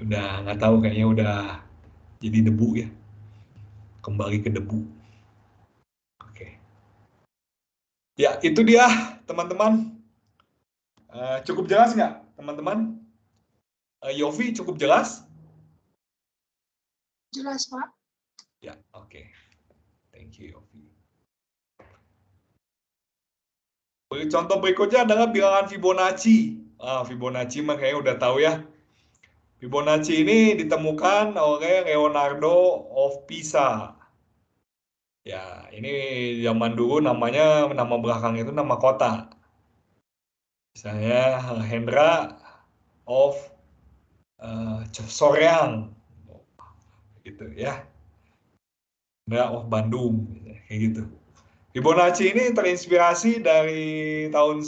Udah nggak tahu, kayaknya udah jadi debu ya. Kembali ke debu. Oke. Ya, itu dia teman-teman. Cukup jelas nggak teman-teman? Yofi cukup jelas? Jelas, Pak. Ya, oke. Thank you, Yofi. Contoh berikutnya adalah bilangan Fibonacci. Fibonacci mah kayaknya udah tahu ya. Fibonacci ini ditemukan oleh Leonardo of Pisa. Ya, ini zaman dulu namanya, nama belakang itu nama kota. Misalnya Hendra of Soreang. Gitu ya. Hendra of Bandung. Kayak gitu. Fibonacci ini terinspirasi dari tahun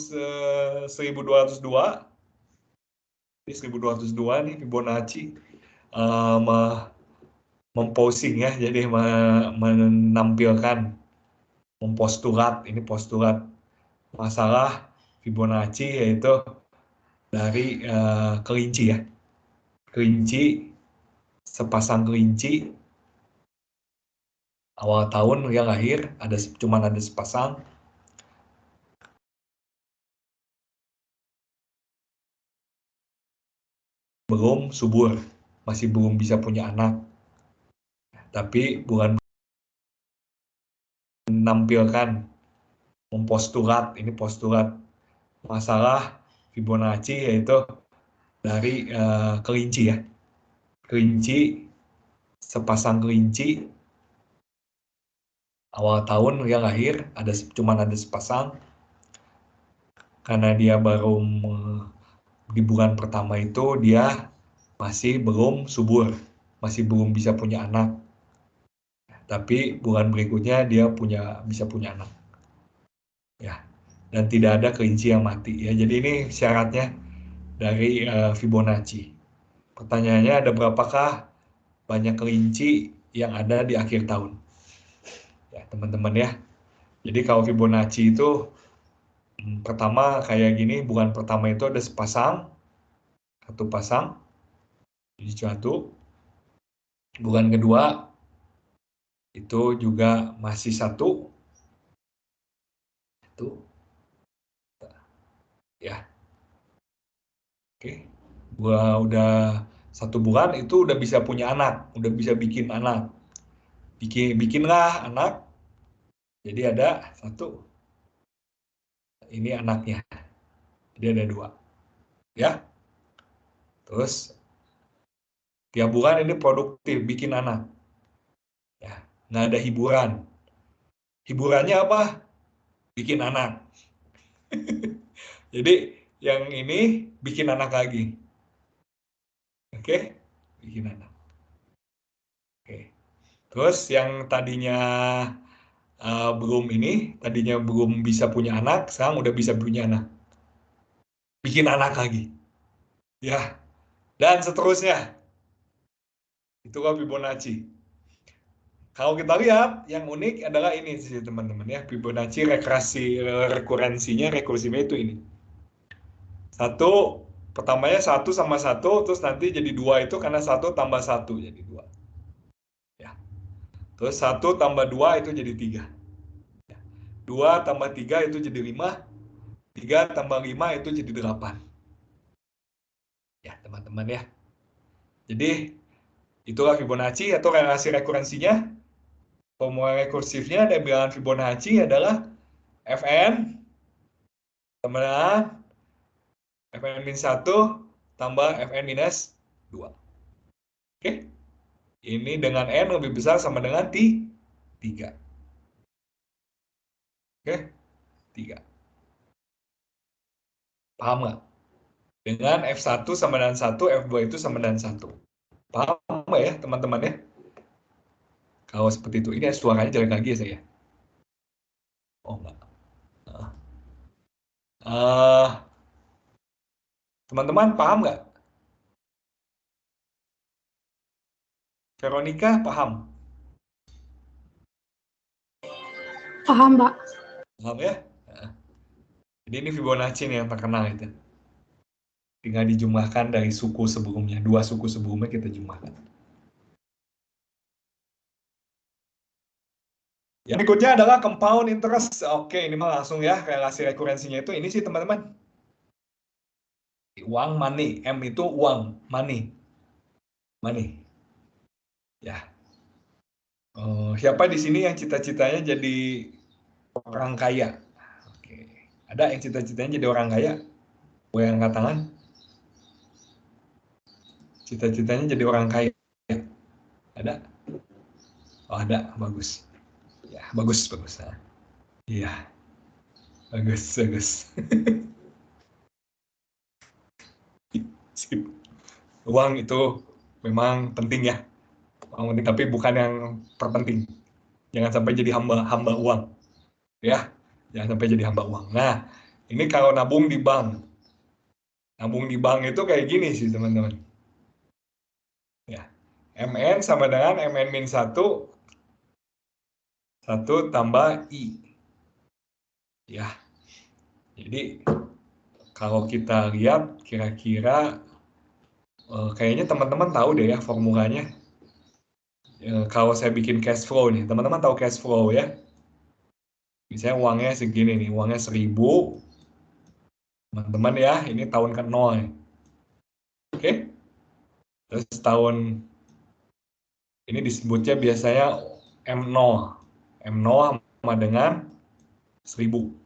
1202. Ini 1202 nih Fibonacci memposing ya, jadi menampilkan, mempostulat, ini postulat masalah Fibonacci, yaitu dari kelinci ya. Kelinci, sepasang kelinci awal tahun yang lahir cuman ada sepasang. Belum subur, masih belum bisa punya anak. Tapi bukan menampilkan, mempostulat, ini postulat masalah Fibonacci, yaitu dari kelinci ya. Kelinci, sepasang kelinci awal tahun yang lahir cuman ada sepasang, karena dia baru di bulan pertama itu dia masih belum subur, masih belum bisa punya anak. Tapi bulan berikutnya dia bisa punya anak. Ya. Dan tidak ada kelinci yang mati ya. Jadi ini syaratnya dari Fibonacci. Pertanyaannya, ada berapakah banyak kelinci yang ada di akhir tahun? Ya, teman-teman ya. Jadi kalau Fibonacci itu pertama kayak gini, bulan pertama itu ada satu pasang, jadi satu. Bulan kedua itu juga masih satu, itu ya. Oke, gua udah 1 bulan itu udah bisa punya anak, udah bisa bikin anak. Bikinlah anak. Jadi ada 1, ini anaknya. Jadi ada 2. Ya. Terus tiap bulan ini produktif bikin anak. Ya, nggak ada hiburan. Hiburannya apa? Bikin anak. Jadi yang ini bikin anak lagi. Oke? Bikin anak. Oke. Terus yang tadinya tadinya belum bisa punya anak, sekarang udah bisa punya anak. Bikin anak lagi. Ya. Dan seterusnya. Itulah Fibonacci. Kalau kita lihat, yang unik adalah ini sih teman-teman ya. Fibonacci rekurensinya itu ini. Pertamanya 1 sama 1, terus nanti jadi 2 itu karena 1 tambah 1 jadi 2. Ya. Terus 1 tambah 2 itu jadi 3. 2 tambah 3 itu jadi 5. 3 tambah 5 itu jadi 8. Ya teman-teman ya. Jadi itulah Fibonacci atau relasi rekurensinya. Formula rekursifnya dan bilangan Fibonacci adalah Fn sama dengan Fn min 1 tambah Fn minus 2. Oke. Ini dengan N lebih besar sama dengan 3. Oke. 3. Paham nggak? Dengan F1 sama dengan 1, F2 itu sama dengan 1. Paham nggak ya teman-teman ya? Kalau seperti itu. Ini suaranya jelek lagi ya saya. Oh enggak. Teman-teman paham nggak? Veronica paham? Paham, Pak. Paham ya? Jadi ini Fibonacci nih yang terkenal itu. Tinggal dijumlahkan dari suku sebelumnya. 2 suku sebelumnya kita jumlahkan. Yang berikutnya adalah compound interest. Oke, ini mah langsung ya relasi rekurensinya itu. Ini sih teman-teman. Uang, money. M itu uang, money. Money. Ya. Siapa di sini yang cita-citanya jadi orang kaya? Oke. Ada yang cita-citanya jadi orang kaya? Boleh angkat tangan. Cita-citanya jadi orang kaya. Ada? Oh, ada. Bagus. Ya, bagus. Nah. Iya. Bagus. Sip. Uang itu memang penting ya. Uang penting, tapi bukan yang terpenting. Jangan sampai jadi hamba uang. Ya, jangan sampai jadi hamba uang. Nah, ini kalau nabung di bank. Nabung di bank itu kayak gini sih, teman-teman. Ya. MN sama dengan MN min 1 tambah I. Ya. Jadi kalau kita lihat kira-kira kayaknya teman-teman tahu deh ya formulanya. Kalau saya bikin cash flow nih, teman-teman tahu cash flow ya? Misalnya uangnya segini nih, uangnya 1.000. Teman-teman ya, ini tahun ke-0 nih. Oke? Terus tahun ini disebutnya biasanya M0. M0 sama dengan 1.000.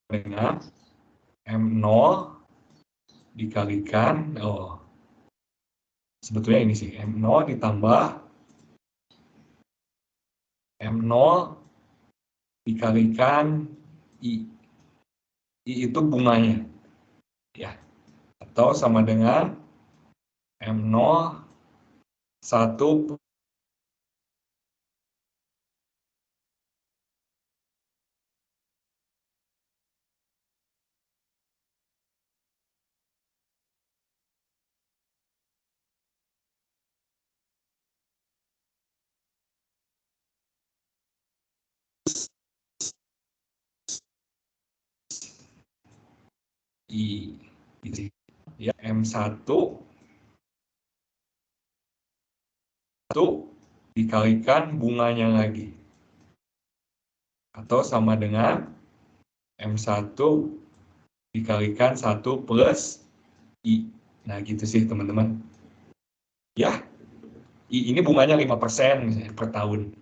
Dengan M0 dikalikan, sebetulnya ini sih, M0 ditambah M0 dikalikan I. I itu bunganya. Ya. Atau sama dengan M0 1 I. Ya, M1 dikalikan bunganya lagi. Atau sama dengan M1 dikalikan 1 plus I. Nah, gitu sih teman-teman. Ya, I ini bunganya 5% misalnya per tahun.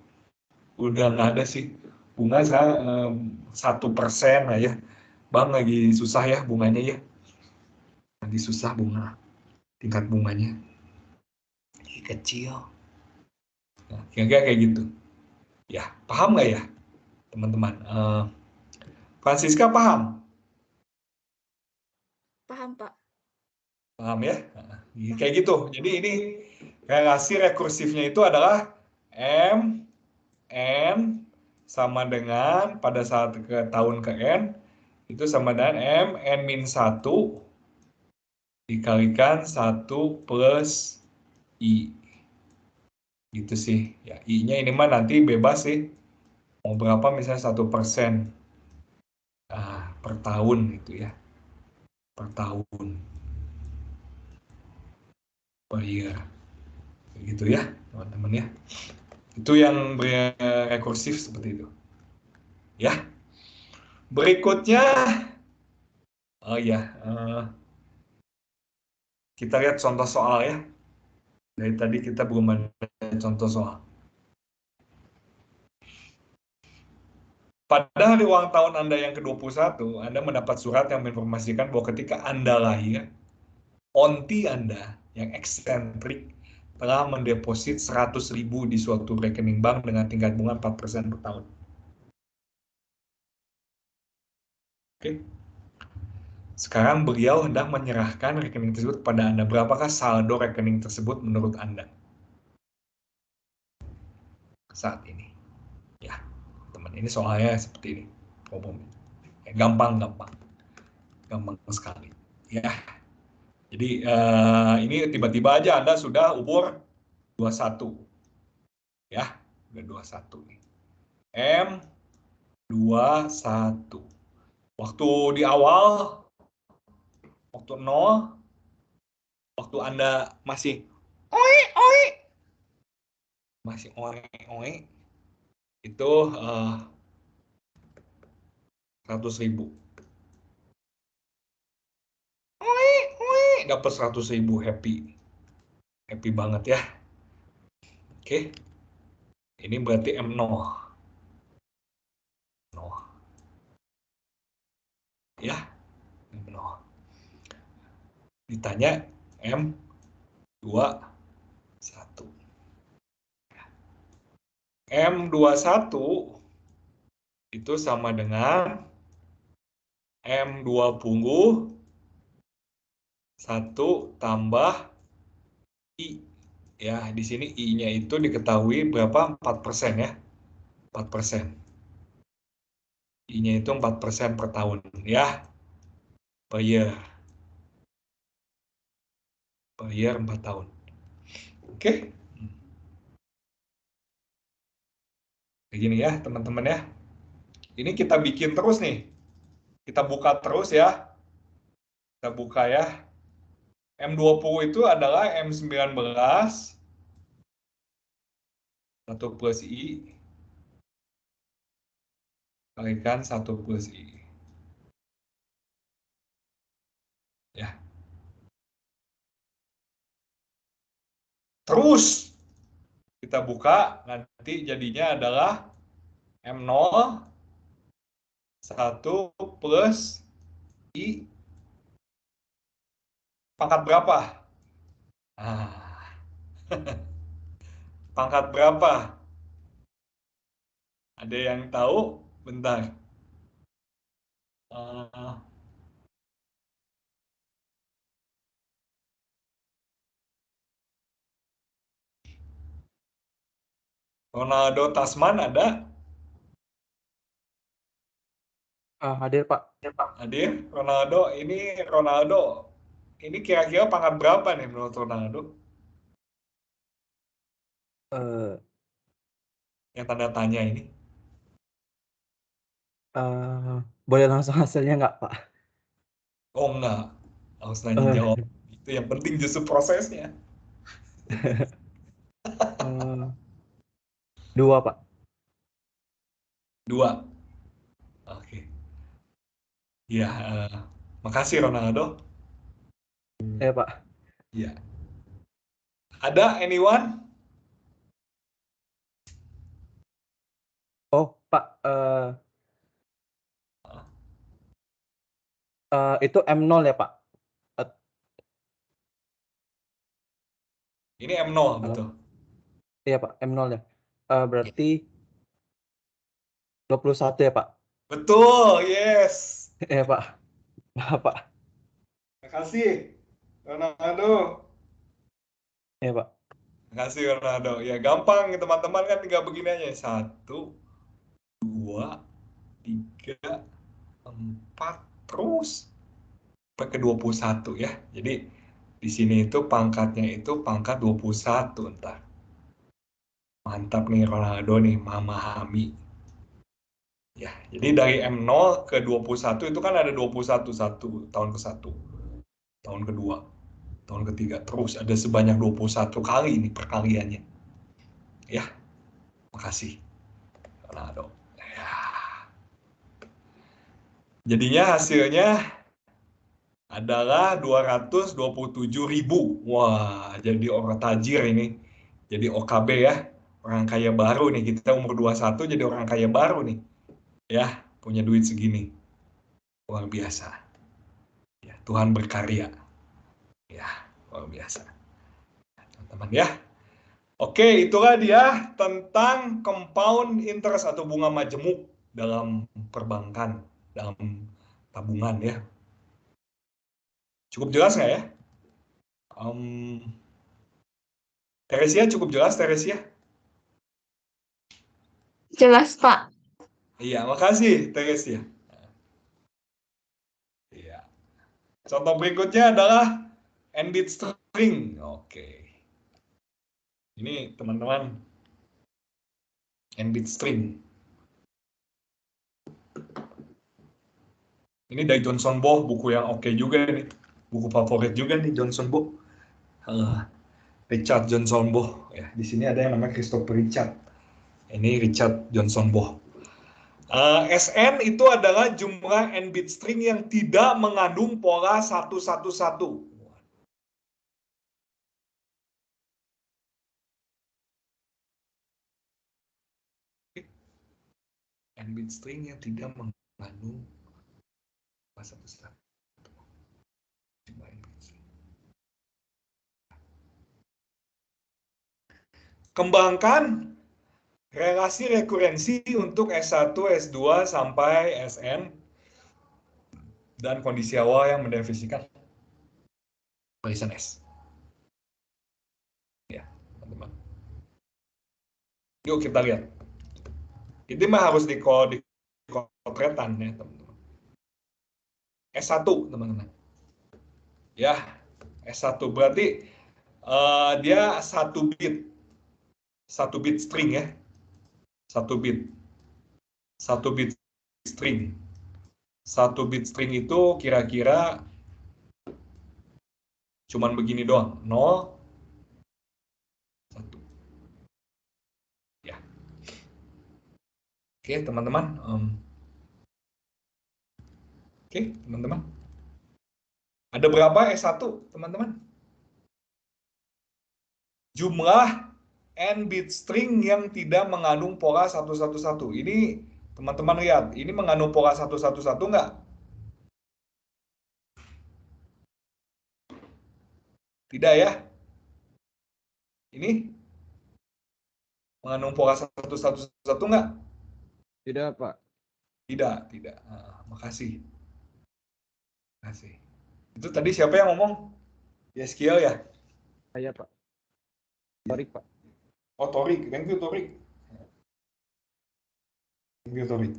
Udah nggak ada sih. Bunga sekarang 1% aja. Bang lagi susah ya bunganya ya. Lagi susah bunga. Tingkat bunganya. Lagi kecil. Nah, kira-kira kayak gitu. Ya, paham nggak ya teman-teman? Francisca paham? Paham, Pak. Paham ya? Nah, kayak gitu. Jadi ini relasi rekursifnya itu adalah M, N sama dengan pada saat ke tahun ke N itu sama dengan M, N-1 dikalikan 1 plus I. Gitu sih. Ya, I-nya ini mah nanti bebas sih. Mau berapa misalnya 1% per tahun gitu ya. Per tahun. Per year. Gitu ya, teman-teman ya. Itu yang rekursif seperti itu. Ya. Berikutnya, oh ya, kita lihat contoh soal ya. Dari tadi kita belum ada contoh soal. Pada hari ulang tahun Anda yang ke-21, Anda mendapat surat yang menginformasikan bahwa ketika Anda lahir, onti Anda yang eksentrik telah mendeposit 100.000 di suatu rekening bank dengan tingkat bunga 4% per tahun. Oke. Sekarang beliau hendak menyerahkan rekening tersebut kepada Anda. Berapakah saldo rekening tersebut menurut Anda saat ini? Ya, teman, ini soalnya seperti ini. Gampang sekali. Ya. Jadi ini tiba-tiba aja Anda sudah umur 21. Ya, udah 21 nih. M21. Waktu di awal, waktu 0, waktu Anda masih masih oe, itu 100.000. Dapat 100.000, happy banget ya. Oke, ini berarti M0. Ya, M0. Ditanya M21. M21 itu sama dengan M20 1 tambah I. Ya, di sini I-nya itu diketahui berapa? 4% ya. 4%. I-nya itu 4% per tahun ya. Per year. Per year 4 tahun. Oke. Begini ya, teman-teman ya. Ini kita bikin terus nih. Kita buka terus ya. Kita buka ya. M20 itu adalah M19 1 plus I kalikan 1 plus I. Ya. Terus kita buka, nanti jadinya adalah M0 1 plus I pangkat berapa? Pangkat berapa? Ada yang tahu? Bentar. Ronaldo Tasman ada? Hadir, Pak. Hadir? Ronaldo ini kira-kira pangkat berapa nih menurut Ronaldo? Yang tanda tanya ini. Boleh langsung hasilnya nggak, Pak? Oh enggak, harus nanya jawab. Itu yang penting justru prosesnya. 2, Pak. 2. Oke. Ya, makasih Ronaldo. Pak. Ya. Ada anyone? Oh, Pak, itu M0 ya, Pak? Ini M0, Halo? betul. Iya, Pak, M0 ya. Berarti 21 ya, Pak? Betul, yes. Iya, Pak. Pak. Makasih Ronaldo. Iya, Pak. Makasih Ronaldo. Ya gampang teman-teman kan tinggal begini aja. 1, 2, 3, 4, terus sampai ke 21 ya. Jadi di sini itu pangkatnya itu pangkat 21 entar. Mantap nih Ronaldo nih memahami. Ya, jadi dari M0 ke 21 itu kan ada 21 tahun ke-1, tahun kedua, tahun ketiga, terus ada sebanyak 21 kali ini perkaliannya. Ya, makasih Ronaldo. Ya. Jadinya hasilnya adalah 227.000. Wah, jadi orang tajir ini. Jadi OKB ya, orang kaya baru nih. Kita umur 21 jadi orang kaya baru nih. Ya, punya duit segini. Luar biasa. Ya, Tuhan berkarya. Ya, luar biasa. Teman-teman ya. Oke, itulah dia tentang compound interest atau bunga majemuk dalam perbankan, dalam tabungan ya. Cukup jelas nggak ya? Teresia cukup jelas, Teresia? Jelas, Pak. Iya, makasih Teresia. Iya. Contoh berikutnya adalah ended string. Oke. Ini teman-teman ended string. Ini dari Johnson Boh, buku yang oke juga nih. Buku favorit juga nih Johnson Boh. Richard Johnson Boh. Ya, di sini ada yang namanya Christopher Richard. Ini Richard Johnson Boh. SN itu adalah jumlah n-bit string yang tidak mengandung pola 111. N-bit string yang tidak mengandung pola 111. Kembangkan relasi rekurensi untuk S1, S2, sampai SN dan kondisi awal yang mendefinisikan barisan S. Ya, teman-teman. Yuk kita lihat. Ini mah harus dikotretan ya, teman-teman. S1, teman-teman. Ya, S1 berarti dia 1 bit. 1 bit string ya. 1 bit. 1 bit string. 1 bit string itu kira-kira cuman begini doang. 0, 1. Ya. Oke, teman-teman. Oke, teman-teman. Ada berapa S1, teman-teman? Jumlah n-bit string yang tidak mengandung pola 111. Ini teman-teman lihat, ini mengandung pola 111 enggak? Tidak ya? Ini mengandung pola 111 enggak? Tidak, Pak. Tidak. Makasih. Makasih. Itu tadi siapa yang ngomong? Yeskiel ya? Saya, Pak. Torik, Pak. Oh, Torik. Thank you, Torik. Thank you, Torik.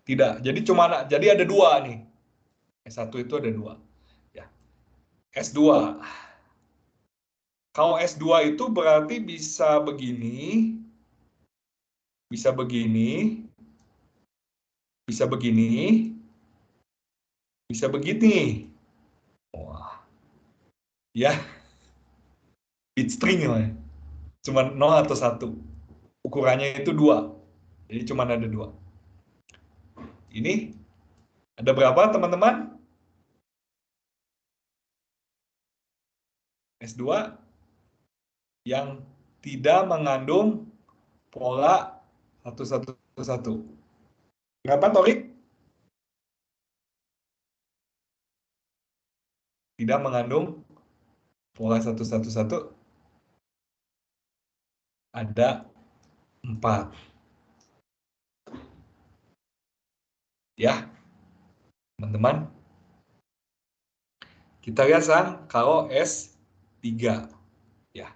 Tidak. Jadi ada 2 nih. S1 itu ada 2. Ya. S2. Kalau S2 itu berarti bisa begini, bisa begini, bisa begini, bisa begini. Wah. Ya. Bit string ya. Cuma 0 atau 1. ukurannya itu 2. Jadi cuma ada 2. Ini ada berapa teman-teman? S2 yang tidak mengandung pola 111. Berapa, Torik? Tidak mengandung pola 111 ada 4. Ya, teman-teman. Kita lihat sekarang kalau S3. Ya.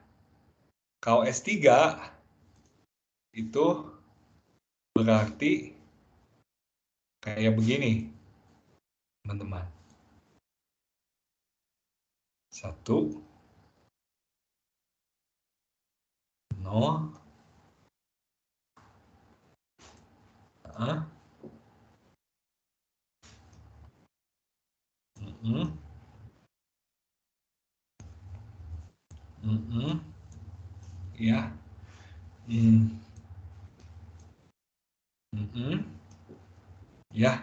Kalau S3 itu berarti kayak begini, teman-teman. 1, 0, ya, ya,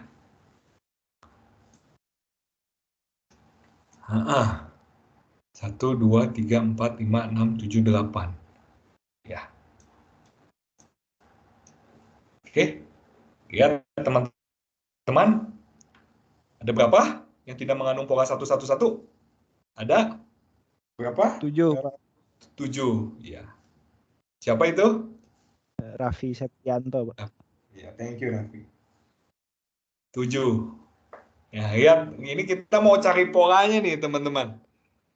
1, 2, 3, 4, 5, 6, 7, 8. Ya. Oke, lihat teman-teman. Ada berapa yang tidak mengandung pola 111? Ada berapa? 7. 7. Ya. Siapa itu? Raffi Septianto, Pak. Ya, thank you, Raffi. 7. Ya, lihat. Ini kita mau cari polanya nih, teman-teman.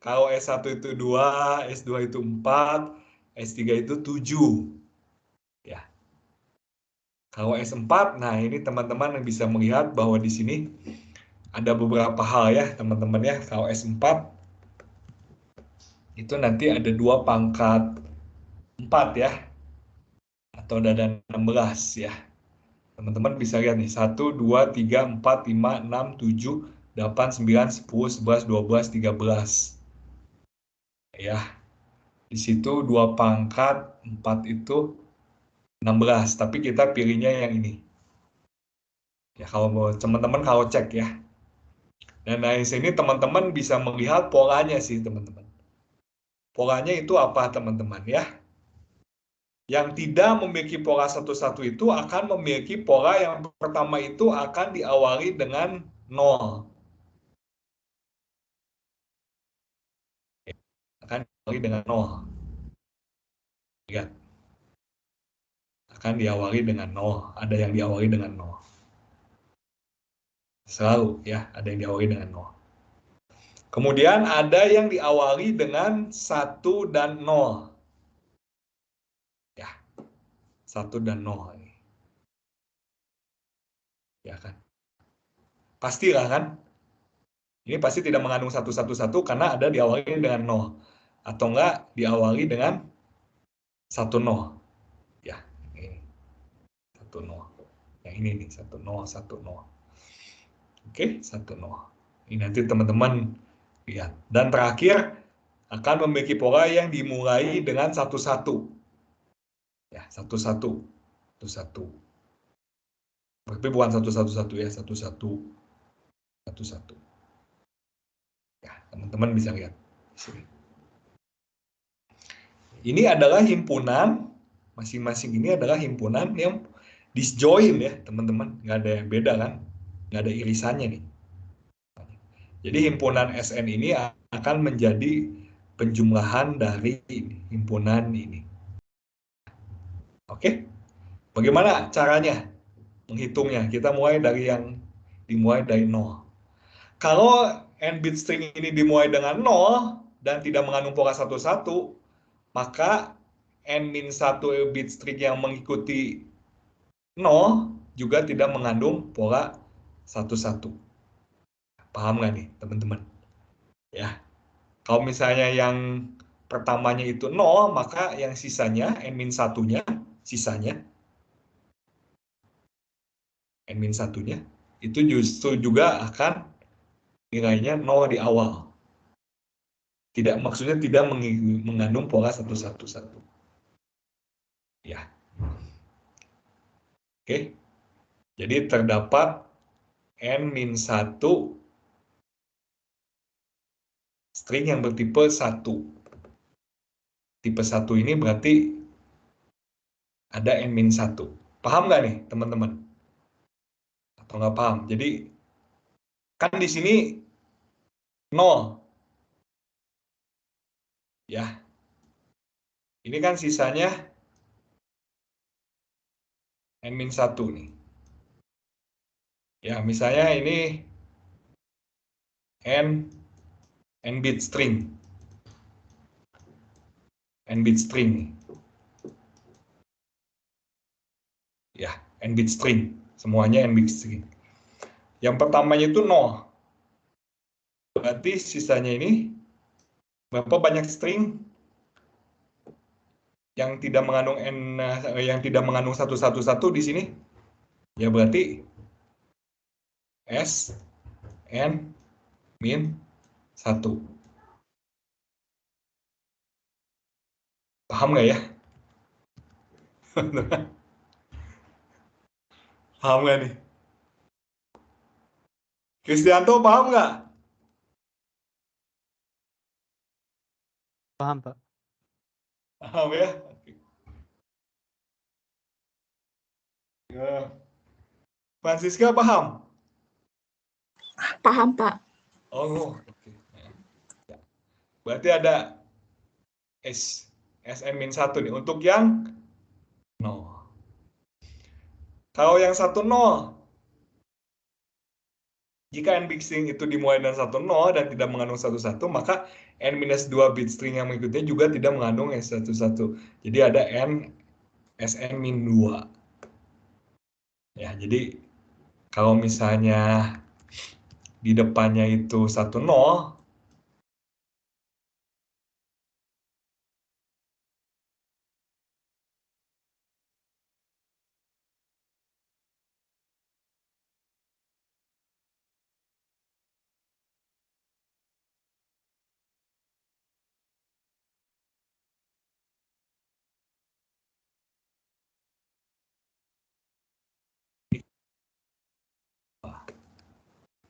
Kalau S1 itu 2, S2 itu 4, S3 itu 7. Ya. Kalau S4, nah ini teman-teman yang bisa melihat bahwa di sini ada beberapa hal ya, teman-teman ya. Kalau S4 itu nanti ada 2 pangkat 4 ya. Atau ada 16 ya. Teman-teman bisa lihat nih, 1, 2, 3, 4, 5, 6, 7, 8, 9, 10, 11, 12, 13. Ya, di situ 2 pangkat 4 itu 16, tapi kita pilihnya yang ini. Ya, kalau teman-teman kalau cek ya. Dan dari sini teman-teman bisa melihat polanya sih, teman-teman. Polanya itu apa, teman-teman ya? Yang tidak memiliki pola 11 itu akan memiliki pola yang pertama itu akan diawali dengan 0. Akan diawali dengan 0. Lihat. Akan diawali dengan 0. Ada yang diawali dengan 0. Selalu ya, ada yang diawali dengan 0. Kemudian ada yang diawali dengan 1 dan 0. Ya. 1 dan 0 ini. Ya kan? Pastilah kan? Ini pasti tidak mengandung 111 karena ada diawali dengan 0. Atau enggak diawali dengan 1, 0. Ya, ini 1, 0. Yang ini nih, 1, 0, 1, 0. Oke, 1, 0. Ini nanti teman-teman lihat. Dan terakhir akan memiliki pola yang dimulai dengan 1, 1. Ya, 1, 1. 1, 1. Tapi bukan 1, 1, 1 ya, 1, 1. 1, 1. Ya, teman-teman bisa lihat di sini. Ini adalah himpunan, masing-masing ini adalah himpunan yang disjoin ya, teman-teman. Nggak ada yang beda kan? Nggak ada irisannya nih. Jadi himpunan SN ini akan menjadi penjumlahan dari himpunan ini. Oke? Bagaimana caranya menghitungnya? Kita mulai dari dimulai dari 0. Kalau n bit string ini dimulai dengan 0 dan tidak mengandung pola 11, maka n-1 bit string yang mengikuti 0 juga tidak mengandung pola 11. Paham nggak nih, teman-teman? Ya. Kalau misalnya yang pertamanya itu 0, maka yang sisanya, n-1-nya, sisanya, n-1-nya, itu justru juga akan nilainya 0 di awal. Maksudnya tidak mengandung pola 111. Ya. Oke. Jadi terdapat N-1 string yang bertipe 1. Tipe 1 ini berarti ada N-1. Paham nggak nih teman-teman? Atau nggak paham? Jadi kan di sini 0. Ya. Ini kan sisanya N-1 nih. Ya, misalnya ini N bit string. N bit string nih. Ya, N bit string. Semuanya N bit string. Yang pertamanya itu 0. Berarti sisanya ini berapa banyak string yang tidak mengandung yang tidak mengandung 111 di sini? Ya berarti S N min 1. Paham nggak ya? Paham nggak nih? Kristianto paham nggak? Paham, Pak. Paham ya? Ya. Francisca paham? Paham, Pak. Oh, oke. Ya. Berarti ada Sn-1 nih untuk yang 0. Kalau yang 1 0, jika n bit string itu dimulai dengan 1 0 dan tidak mengandung 11, maka n-2 bit string yang mengikutnya juga tidak mengandung S11. Jadi ada Sn-2. Ya, jadi kalau misalnya di depannya itu 1 0,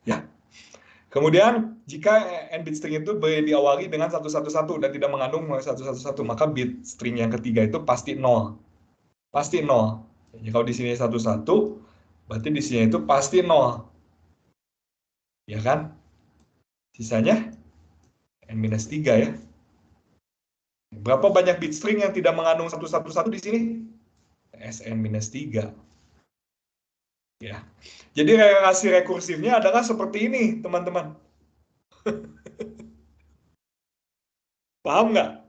ya. Kemudian jika n bit string itu diawali dengan 111 dan tidak mengandung 111, maka bit string yang ketiga itu pasti 0. Pasti 0. Jadi kalau di sini 11, berarti di sini itu pasti 0. Ya kan? Sisanya N-3 ya. Berapa banyak bit string yang tidak mengandung 111 di sini? Sn-3. Ya. Jadi relasi rekursifnya adalah seperti ini, teman-teman. Paham nggak?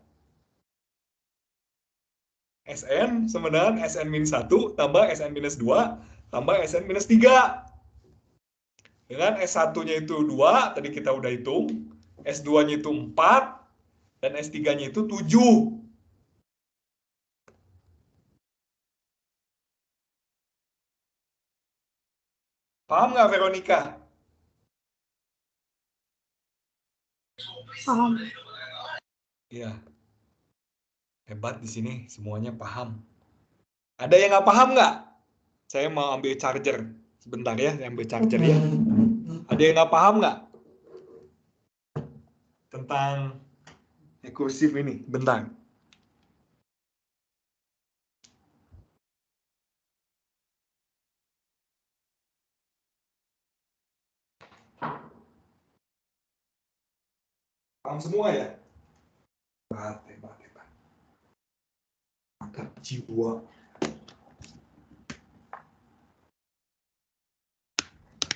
Sn sama dengan Sn-1 tambah Sn-2 tambah Sn-3. Dengan S1-nya itu 2, tadi kita udah hitung. S2-nya itu 4, dan S3-nya itu 7. Paham nggak, Veronica? Paham. Iya. Hebat di sini, semuanya paham. Ada yang nggak paham nggak? Saya mau ambil charger. Sebentar ya, saya ambil charger ya. Ada yang nggak paham nggak? Tentang rekursif ini. Bentar. Paham semua ya? Hebat, hebat, hebat. Mantap jiwa.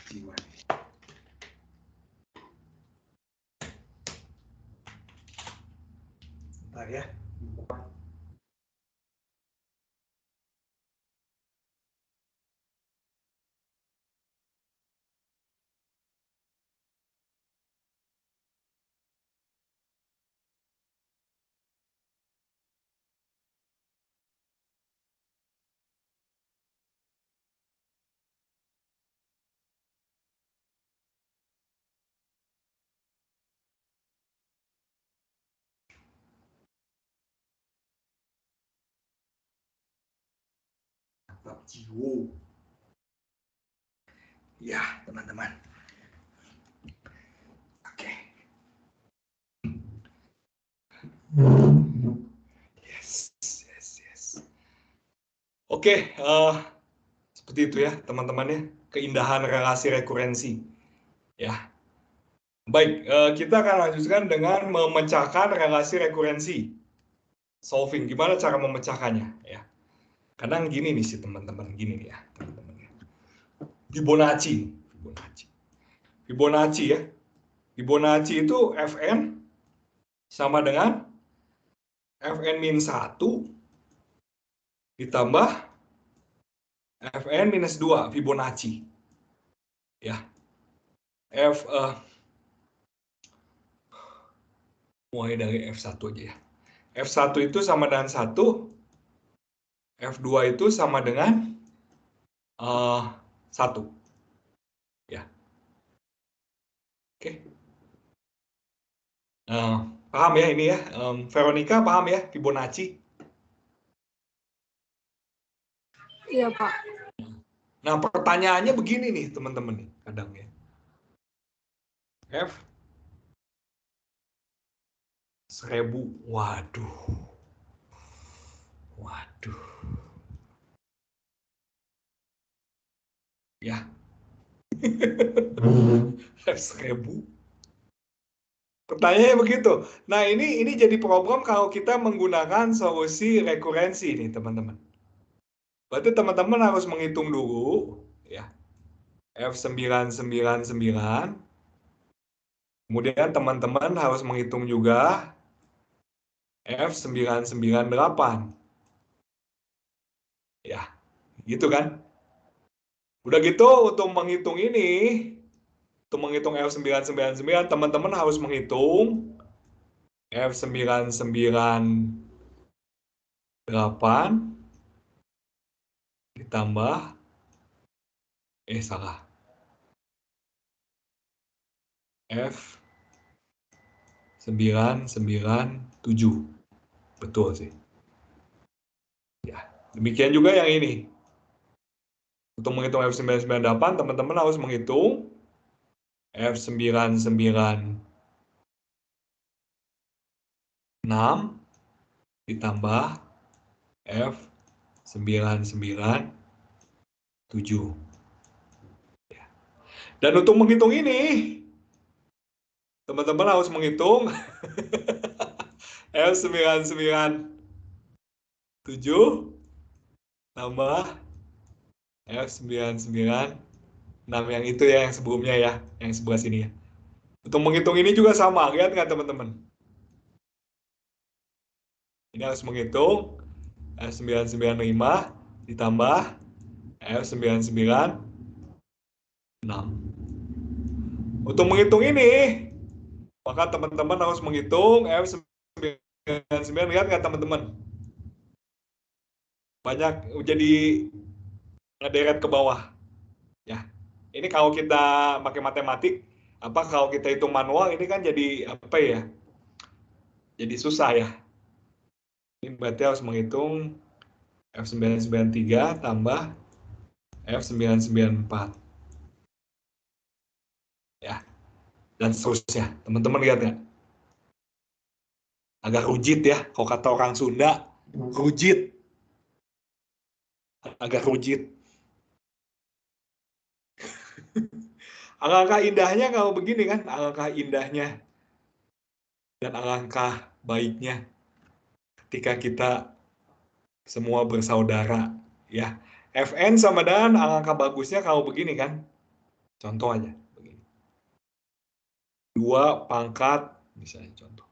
Jiwa. Bentar ya. mantap jiwo. Ya, teman-teman. Oke. Yes. Oke, seperti itu ya teman-teman ya, keindahan relasi rekurensi. Ya. Baik, kita akan lanjutkan dengan memecahkan relasi rekurensi. Solving, gimana cara memecahkannya ya. Kadang gini nih sih teman-teman, gini nih ya teman-teman ya. Fibonacci ya. Fibonacci itu Fn sama dengan Fn-1 ditambah Fn-2 Fibonacci. Ya. Mulai dari F1 aja ya. F1 itu sama dengan 1, F2 itu sama dengan 1. Ya. Oke. Paham ya ini ya? Veronica paham ya Fibonacci? Iya, Pak. Nah, pertanyaannya begini nih, teman-teman nih, kadang ya. F 1000. Waduh. Ya. F 1000. Pertanyaannya begitu. Nah, ini jadi problem kalau kita menggunakan solusi rekurensi nih, teman-teman. Berarti teman-teman harus menghitung dulu ya. F999. Kemudian teman-teman harus menghitung juga F998. Ya, gitu kan? Udah gitu untuk menghitung ini, untuk menghitung F999, teman-teman harus menghitung F998 ditambah salah. F997. Betul sih. Ya, demikian juga yang ini. Untuk menghitung F998, teman-teman harus menghitung F996 ditambah F997. Dan untuk menghitung ini, teman-teman harus menghitung F997 tambah F996 yang itu ya, yang sebelumnya ya, yang sebelah sini ya. Untuk menghitung ini juga sama, lihat nggak teman-teman? Ini harus menghitung F995 ditambah F996. Untuk menghitung ini, maka teman-teman harus menghitung F99, lihat nggak teman-teman? Banyak jadi ngederet ke bawah. Ya, ini kalau kita pakai matematik, kalau kita hitung manual ini kan jadi apa ya? Jadi susah ya. Ini berarti harus menghitung F993 tambah F994. Ya, dan seterusnya. Teman-teman lihat nggak? Agak rujit ya, kalau kata orang Sunda, rujit. Agak rujit. Alangkah indahnya kalau begini kan, alangkah indahnya dan alangkah baiknya ketika kita semua bersaudara ya. Fn sama dengan alangkah bagusnya kalau begini kan. Contoh aja begini. 2 pangkat misalnya contoh.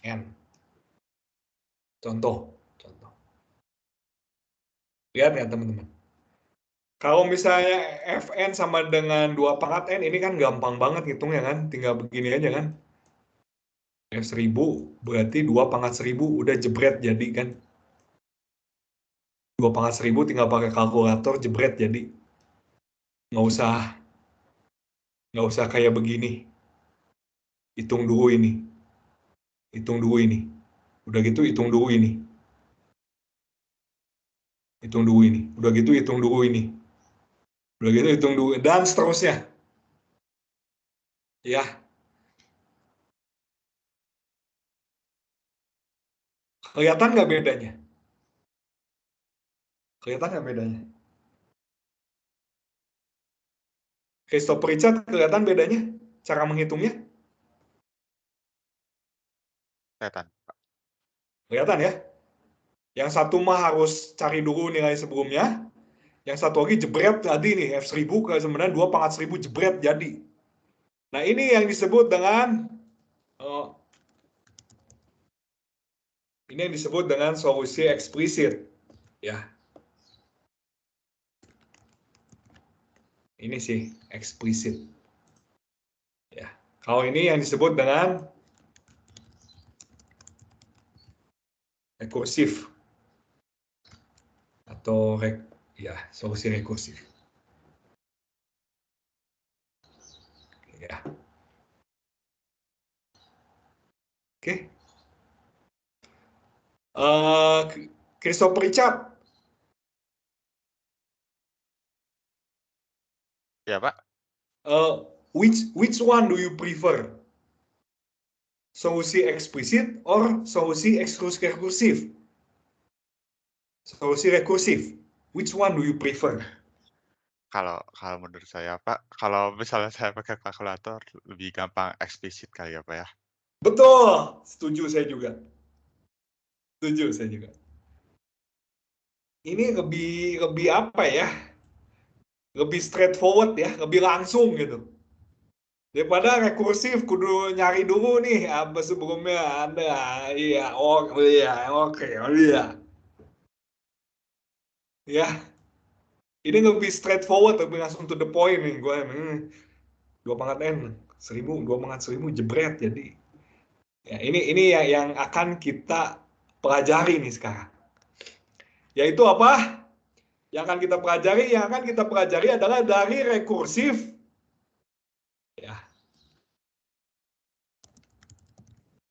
N. Contoh. Lihat ya teman-teman. Kalau misalnya Fn sama dengan 2 pangkat N, ini kan gampang banget ngitungnya kan. Tinggal begini aja kan. F1000 berarti 2 pangkat 1000 udah jebret jadi kan. 2 pangkat 1000 tinggal pakai kalkulator jebret jadi. Nggak usah kayak begini. Hitung dulu ini. Hitung dulu ini. Udah gitu hitung dulu ini. Hitung dulu ini. Udah gitu hitung dulu ini. Udah gitu hitung dulu. Dan seterusnya. Ya. Kelihatan nggak bedanya? Kelihatan nggak bedanya? Christopher Richard, kelihatan bedanya? Cara menghitungnya? Kelihatan. Kelihatan ya? Yang satu mah harus cari dulu nilai sebelumnya. Yang satu lagi jebret tadi nih, F1000 ke 92/1000 jebret jadi. Nah ini yang disebut dengan ini yang disebut dengan solusi eksplisit. Ya. Ini sih eksplisit. Ya. Kalau ini yang disebut dengan rekursif atau solusi rekursif. Ya. Oke. Christopher Richard. Ya, Pak. Which one do you prefer? Solusi eksplisit or solusi rekursif? Solusi rekursif. Which one do you prefer? Kalau menurut saya, Pak, kalau misalnya saya pakai kalkulator lebih gampang eksplisit kali ya, Pak ya. Betul, setuju saya juga. Ini lebih apa ya? Lebih straightforward ya, lebih langsung gitu. Daripada rekursif, kudu nyari dulu nih apa sebelumnya ada. Iya, oke. Ya, ini lebih straightforward, lebih langsung to the point nih. Gue 2/n, 1000, 2/1000 jebret jadi. Ya, ini yang akan kita pelajari nih sekarang. Yaitu apa? Yang akan kita pelajari adalah dari rekursif. Ya.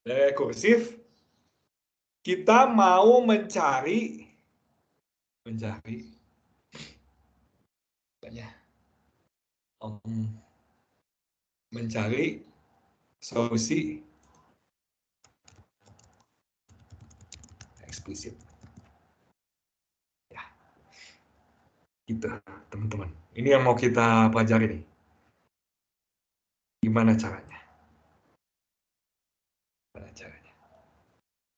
Dari rekursif kita mau mencari solusi eksplisit. Ya. Gitu, teman-teman. Ini yang mau kita pelajari nih. Gimana caranya?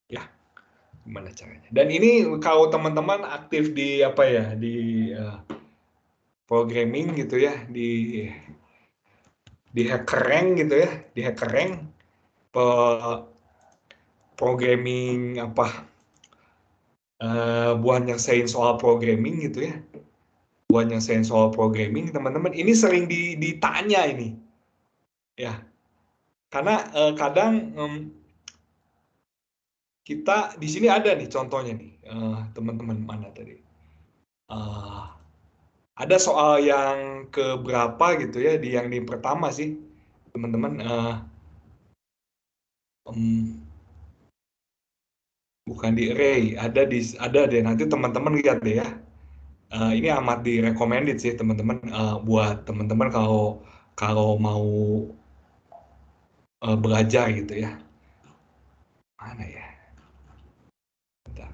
Ya. Gimana caranya? Dan ini kalau teman-teman aktif di programming gitu ya, di HackerRank gitu ya, di HackerRank programming buat nyelesain soal programming gitu ya, teman-teman ini sering ditanya ini ya, karena kadang kita di sini ada nih contohnya nih, teman-teman mana tadi, ada soal yang keberapa gitu ya, yang di pertama sih teman-teman, bukan di array, ada deh, nanti teman-teman lihat deh ya. Ini amat di recommended sih teman-teman, buat teman-teman kalau mau belajar gitu ya. Mana ya? Bentar.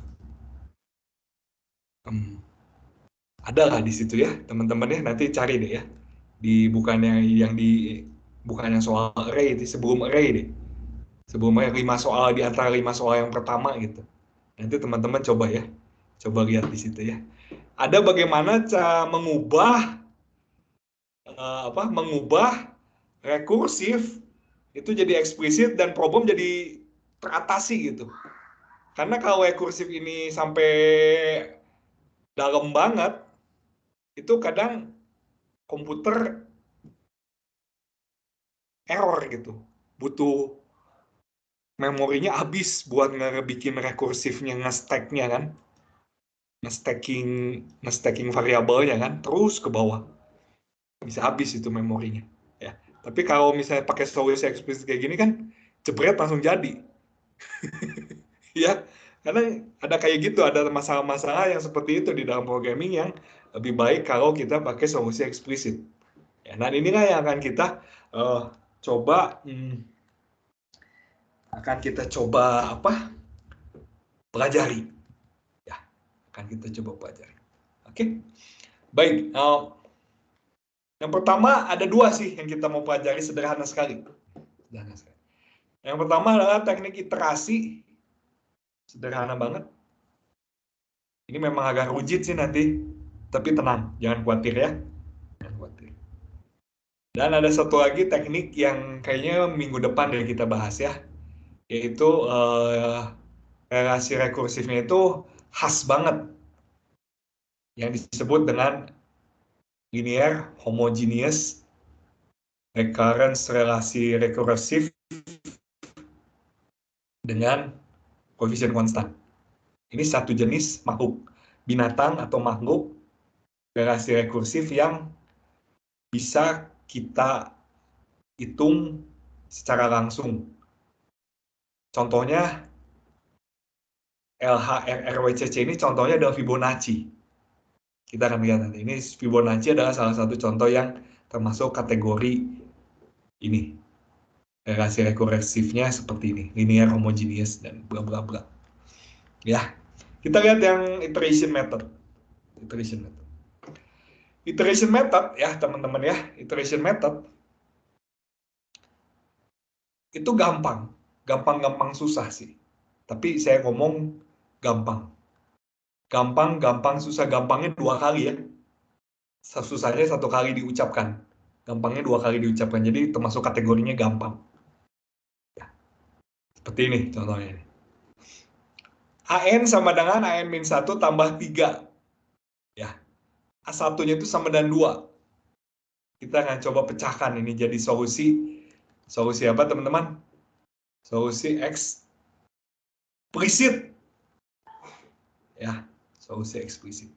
Ada lah di situ ya teman-teman ya, nanti cari deh ya. Bukan yang soal array, itu sebelum array deh. Sebelum 5 soal di antara 5 soal yang pertama gitu. Nanti teman-teman coba ya. Coba lihat di situ ya. Ada bagaimana cara mengubah rekursif itu jadi eksplisit dan problem jadi teratasi gitu. Karena kalau rekursif ini sampai dalam banget, itu kadang komputer error gitu. Butuh memorinya habis buat ngebikin rekursifnya, nge-stack-nya kan. Nge-stacking variabelnya kan, terus ke bawah. Bisa habis itu memorinya. Ya. Tapi kalau misalnya pakai solusi eksplisit kayak gini kan, jebret langsung jadi. Ya, Karena ada kayak gitu, ada masalah-masalah yang seperti itu di dalam programming yang lebih baik kalau kita pakai solusi eksplisit. Ya, nah inilah yang akan kita coba pelajari. Ya, akan kita coba pelajari. Oke, baik. Yang pertama ada dua sih yang kita mau pelajari, sederhana sekali. Yang pertama adalah teknik iterasi. Sederhana banget. Ini memang agak rujit sih nanti, tapi tenang, jangan khawatir ya. Jangan khawatir. Dan ada satu lagi teknik yang kayaknya minggu depan deh kita bahas ya, yaitu relasi rekursifnya itu khas banget, yang disebut dengan linear homogeneous recurrence relasi rekursif dengan koefisien konstan. Ini satu jenis makhluk binatang atau makhluk relasi rekursif yang bisa kita hitung secara langsung. Contohnya LHRRWCC ini contohnya adalah Fibonacci. Kita akan lihat nanti. Ini Fibonacci adalah salah satu contoh yang termasuk kategori ini. Relasi rekursifnya seperti ini, linear homogeneous dan bla bla bla. Ya, kita lihat yang iteration method. Iteration method ya teman-teman ya, iteration method itu gampang susah sih. Tapi saya ngomong gampang, susah. Gampangnya dua kali ya, susahnya satu kali diucapkan, gampangnya dua kali diucapkan. Jadi termasuk kategorinya gampang. Ya. Seperti ini contohnya. AN sama dengan AN-1 tambah 3. Ya. A1-nya itu sama dengan 2. Kita akan coba pecahkan ini jadi solusi. Solusi apa teman-teman? Solusi eksplisit. Ya, solusi eksplisit.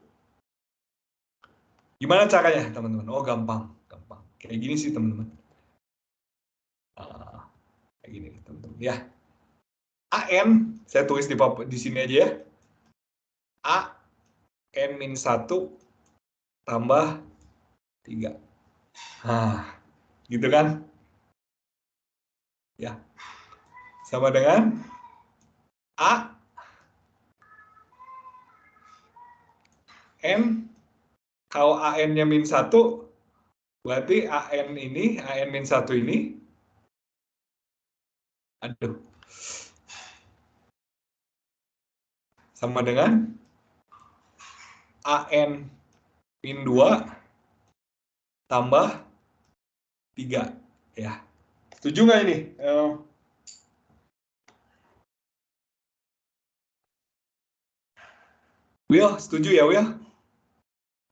Gimana caranya teman-teman? Oh gampang. Kayak gini sih teman-teman. Kayak gini teman-teman. Ya. AN, saya tulis di sini aja ya. A N-1 tambah 3. Nah, gitu kan? Ya. Sama dengan A N, kalau AN-nya -1, berarti AN ini, AN-1 ini, sama dengan AN-2 tambah 3. Ya. Setuju nggak ini? Will, setuju ya Will?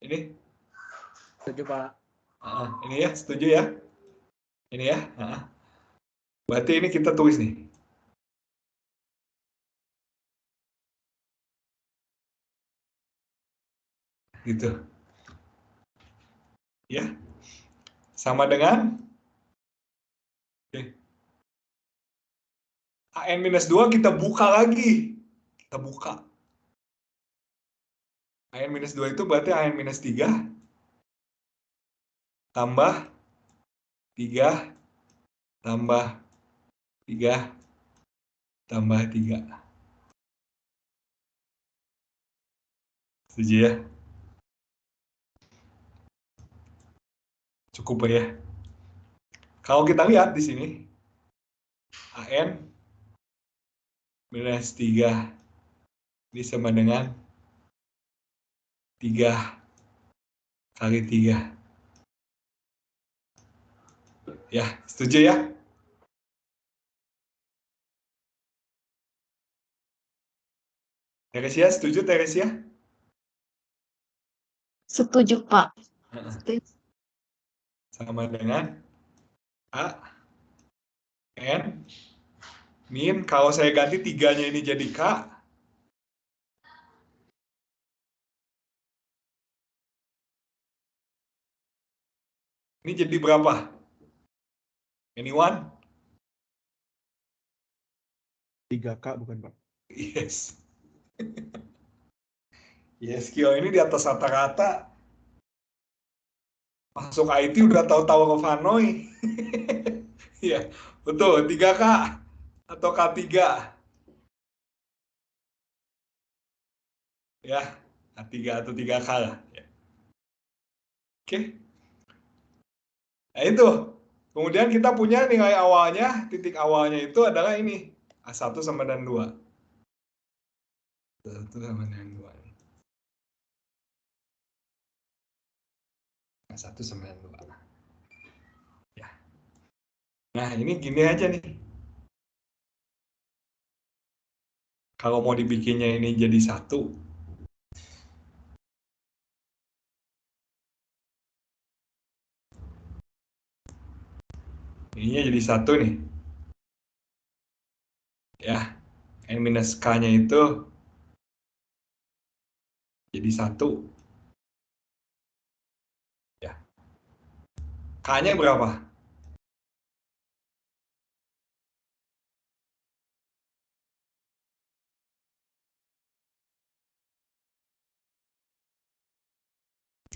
Ini? Setuju, Pak. Ini ya, setuju ya? Ini ya? Berarti ini kita tulis nih. Gitu. Ya. Sama dengan AN-2 kita buka lagi. Kita buka. AN-2 itu berarti AN-3 tambah 3 tambah 3 tambah 3. Setuju ya? Cukup ya. Kalau kita lihat di sini, AN-3 ini sama dengan 3 kali 3. Ya, setuju ya? Teresia, setuju Teresia? Setuju, Pak. Setuju. Sama dengan A N min, kalau saya ganti 3-nya ini jadi K, ini jadi berapa? Anyone? 3K bukan Pak? Yes. Yeskio ini di atas rata-rata. Masuk IT udah tahu-tahu ke Hanoi. Iya, betul. 3K atau K3. Ya, K3 atau 3K lah. Ya. Oke. Nah itu. Kemudian kita punya nilai awalnya, titik awalnya itu adalah ini. A1 sama dengan 2. 1 sama dengan 2. A1 sama dengan 2. Ya. Nah, ini gini aja nih. Kalau mau dibikinnya ini jadi 1. Ininya jadi 1 nih. Ya. N minus K-nya itu jadi 1. Ya. K-nya berapa?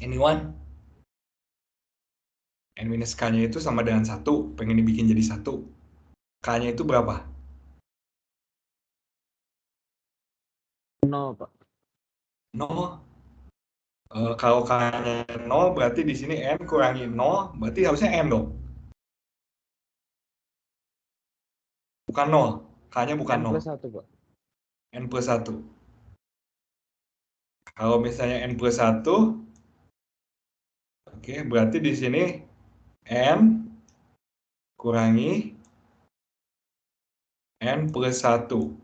Anyone? N minus K-nya itu sama dengan 1. Pengen dibikin jadi 1. K-nya itu berapa? 0, Pak. 0. Kalau K-nya 0, berarti di sini N kurangi 0, berarti harusnya N dong. Bukan 0. K-nya bukan N 0. plus 1, Pak. N plus 1. Kalau misalnya N plus 1, oke, berarti di sini N kurangi N plus 1.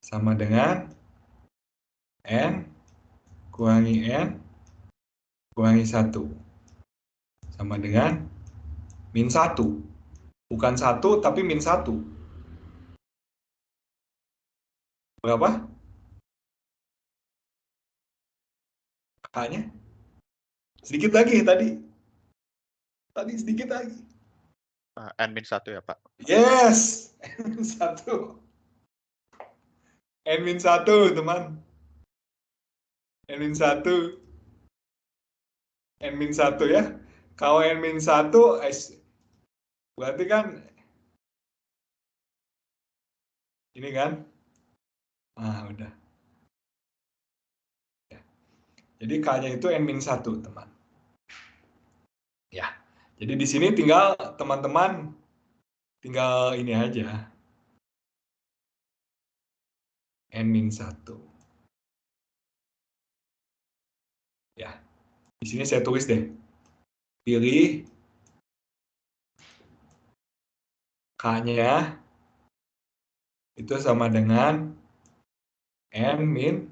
Sama dengan N kurangi N kurangi 1. Sama dengan min 1. Bukan 1, tapi min 1. Berapa? K-nya? Sedikit lagi tadi. Tadi sedikit lagi. N-1 ya, Pak? Yes! N-1. N-1, teman. N-1. N-1 ya. Kalau N-1, berarti kan ini kan? Nah, udah. Ya. Jadi K-nya itu N-1, teman. Ya. Jadi di sini tinggal teman-teman tinggal ini aja. N-1. Ya. Di sini saya tulis deh. Pilih K-nya itu sama dengan N-1.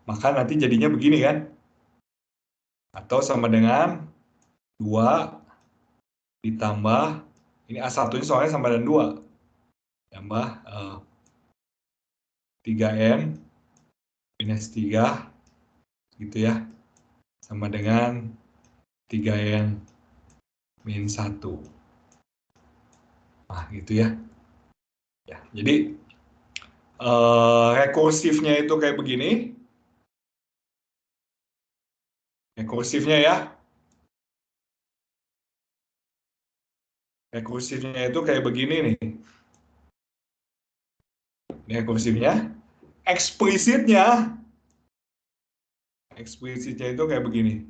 Maka nanti jadinya begini kan? Atau sama dengan 2 ditambah, ini A1 ini soalnya sama dengan 2. Tambah 3N minus 3 gitu ya. Sama dengan 3N min 1. Nah, gitu ya. Ya, jadi rekursifnya itu kayak begini. Rekursifnya ya. Rekursifnya itu kayak begini nih. Ini rekursifnya. Eksplisitnya itu kayak begini.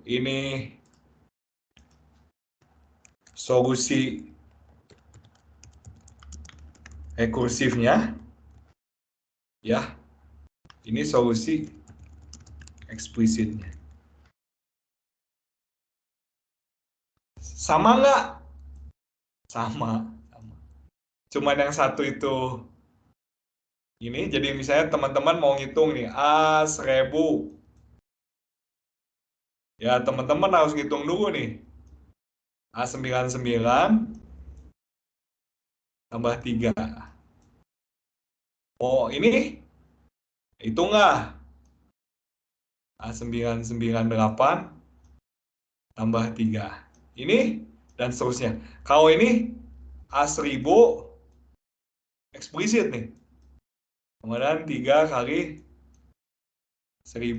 Ini solusi rekursifnya. Ya. Ini solusi eksplisitnya. Sama nggak? Sama. Cuma yang satu itu ini, jadi misalnya teman-teman mau ngitung nih, A1000. Ya, teman-teman harus ngitung dulu nih. A99 tambah 3. Oh, ini hitung nggak? A998 tambah 3. Ini dan seterusnya. Kalau ini A1000 eksplisit nih. Kemudian 3 kali 1000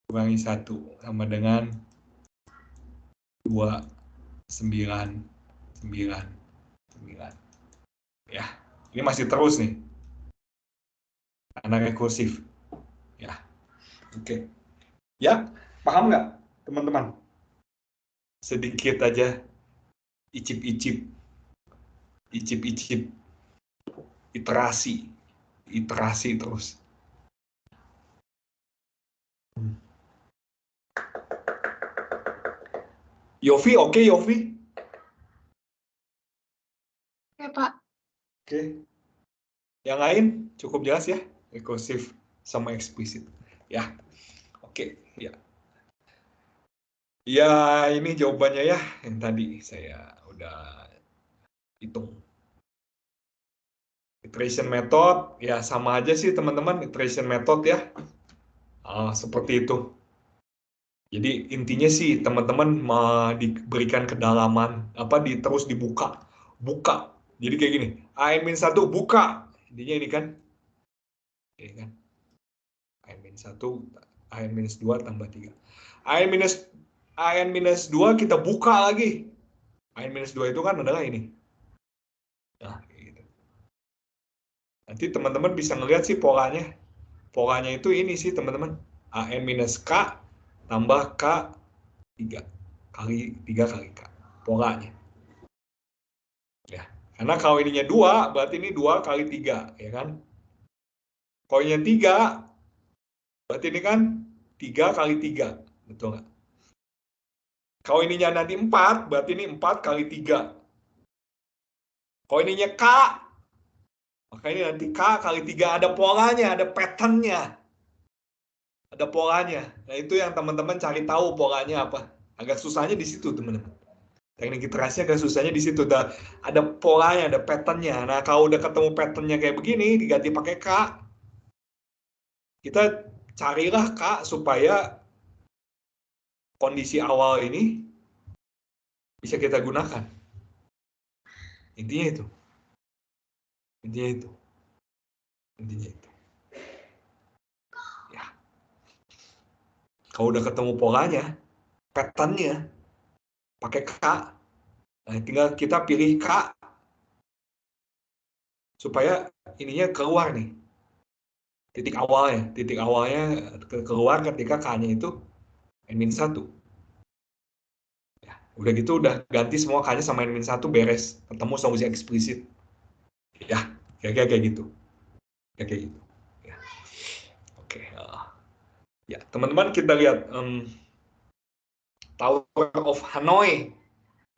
kurangi 1 sama dengan 2, 9, 9, 9. Ya, ini masih terus nih. Karena rekursif. Ya, oke. Ya, paham nggak teman-teman? Sedikit aja icip-icip, iterasi terus. Yofi, oke Yofi? Oke, Pak. Oke. Yang lain cukup jelas ya, rekursif sama eksplisit. Ya, oke. Ya. Ya, ini jawabannya ya, yang tadi saya udah hitung. Iteration method, ya sama aja sih teman-teman, iteration method ya. Seperti itu. Jadi intinya sih teman-teman diberikan kedalaman, terus dibuka. Buka. Jadi kayak gini, AN-1 buka. Intinya ini kan. Ini kan. AN-1, AN-2 tambah 3. AN-2 kita buka lagi. AN-2 itu kan adalah ini. Nah, gitu. Nanti teman-teman bisa ngelihat sih polanya. Polanya itu ini sih teman-teman. AN-K tambah K 3 kali K. Polanya. Ya. Karena kalau ininya 2, berarti ini 2 kali 3. Ya kan? Kalau ininya 3, berarti ini kan 3 kali 3. Betul nggak? Kalau ininya nanti 4, berarti ini 4 kali 3. Kalau ininya K, maka ini nanti K kali 3. Ada polanya, ada patternnya. Ada polanya. Nah, itu yang teman-teman cari tahu polanya apa. Agak susahnya di situ, teman-teman. Teknik iterasi agak susahnya di situ. Ada polanya, ada patternnya. Nah, kalau udah ketemu patternnya kayak begini, diganti pakai K. Kita carilah K supaya kondisi awal ini bisa kita gunakan. Intinya itu. Intinya itu. Intinya itu. Ya. Kalau udah ketemu polanya, patternnya, pakai K. Nah, tinggal kita pilih K supaya ininya keluar nih. Titik awalnya keluar ketika K-nya itu N-1. Ya, udah gitu udah ganti semua K-nya sama N-1 beres. Ketemu solusi eksplisit. Ya, kayak gitu. Kayak gitu. Ya. Oke. Ya, teman-teman kita lihat Tower of Hanoi.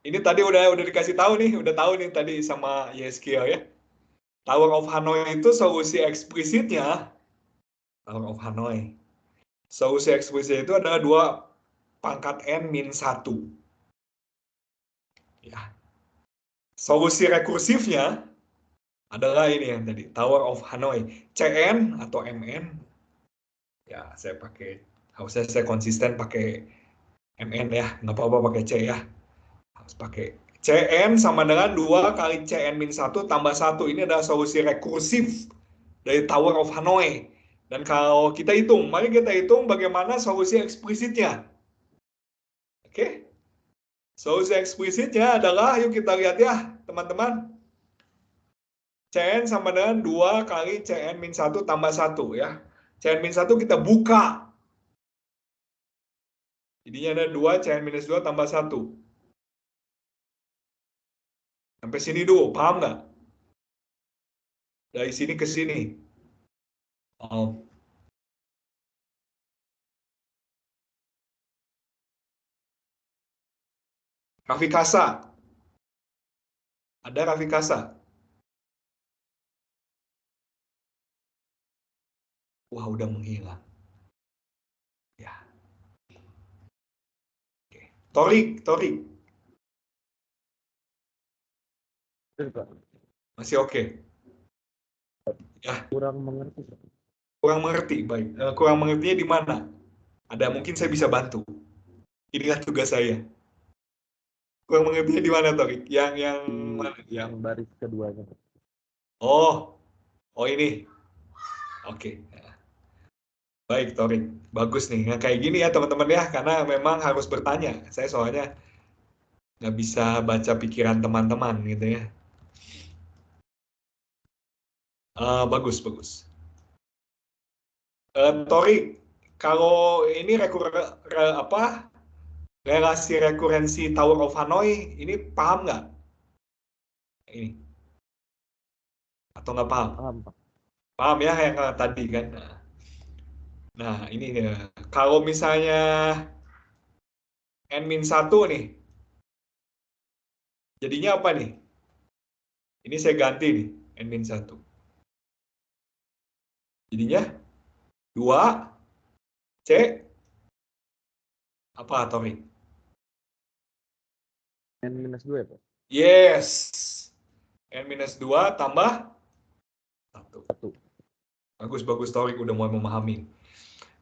Ini tadi udah dikasih tahu nih, udah tahu nih tadi sama YSQL ya. Tower of Hanoi itu solusi eksplisitnya. Tower of Hanoi. Solusi eksplisit itu adalah 2 pangkat N-1. Ya. Solusi rekursifnya adalah ini yang tadi, Tower of Hanoi. CN atau MN. Ya, harusnya saya konsisten pakai MN ya, nggak apa-apa pakai C ya. Harus pakai CN sama dengan 2 kali CN-1 tambah 1. Ini adalah solusi rekursif dari Tower of Hanoi. Dan kalau kita hitung, mari kita hitung bagaimana solusi eksplisitnya. Oke? Solusi eksplisitnya adalah, yuk kita lihat ya, teman-teman. CN sama dengan 2 kali CN-1 tambah 1 ya. CN-1 kita buka. Jadinya ada 2 CN-2 tambah 1. Sampai sini dulu, paham nggak? Dari sini ke sini. Oh. Raffi Kasa. Ada Raffi Kasa. Wah, udah menghilang. Ya. Oke. Torik. Masih oke. Ya. Kurang mengerti. Kurang mengerti, baik. Kurang mengertinya di mana? Ada mungkin saya bisa bantu. Inilah tugas saya. Kurang mengertinya di mana, Torik? Yang mana? Yang baris keduanya. Oh, ini. Oke. Baik, Torik. Bagus nih. Yang kayak gini ya, teman-teman ya, karena memang harus bertanya. Saya soalnya nggak bisa baca pikiran teman-teman gitu ya. Bagus, bagus. Torik, kalau ini relasi rekurensi Tower of Hanoi, ini paham nggak? Ini atau nggak paham? Paham, Pak. Paham ya yang tadi kan? Nah, ini ya. Kalau misalnya N-1 nih, jadinya apa nih? Ini saya ganti nih, N-1. Jadinya 2 C apa, Torik? N-2 ya, Pak? Yes. N-2 tambah 1. Bagus, Torik udah mulai memahami.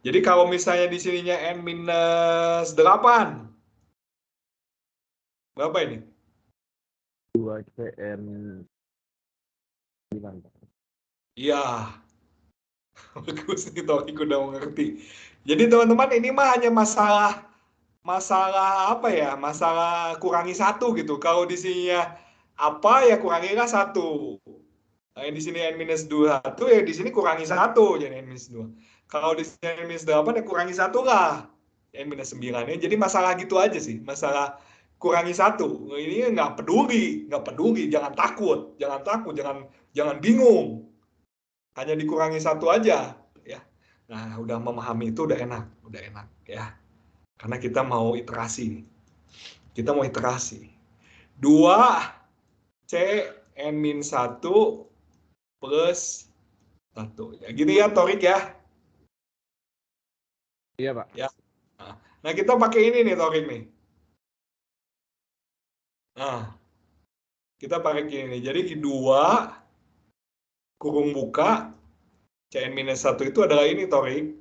Jadi kalau misalnya di sininya N-8, berapa ini? 2 CN gimana, Pak? Iya. Bagus nih, Torik udah mengerti. Jadi teman-teman, ini mah hanya masalah apa ya? Masalah kurangi 1 gitu. Kalau di sininya apa ya kurangilah 1. Nah, di sini N-2 ya di sini kurangi 1 jadi N-2. Kalau di sini N-8 ya kurangi 1 lah. N-9 ya. Jadi masalah gitu aja sih. Masalah kurangi 1. Ini nggak peduli, jangan takut, jangan bingung. Hanya dikurangi 1 aja ya. Nah, udah memahami itu udah enak ya. Karena kita mau iterasi. Kita mau iterasi. 2 C N-1 plus 1. Ya, gitu ya, Torik ya. Iya, Pak. Ya. Nah, kita pakai ini nih, Torik nih. Nah, kita pakai gini nih. Jadi 2 kurung buka CN-1 itu adalah ini, Torik.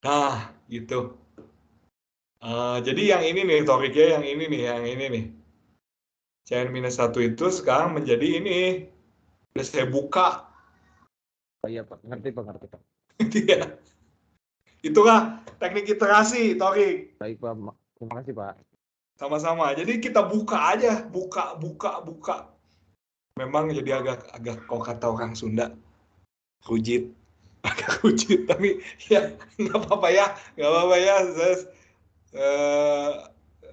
Nah, gitu. Jadi yang ini nih, Torik ya, yang ini nih. CN-1 itu sekarang menjadi ini. Udah saya buka. Oh, iya, Pak. Ngerti, Pak. Ya. Itulah teknik iterasi, Torik. Baik, Pak. Terima kasih, Pak. Sama-sama. Jadi kita buka aja, buka. Memang jadi agak kalau kata orang Sunda, rujit. Agak rujit, tapi ya nggak apa-apa ya.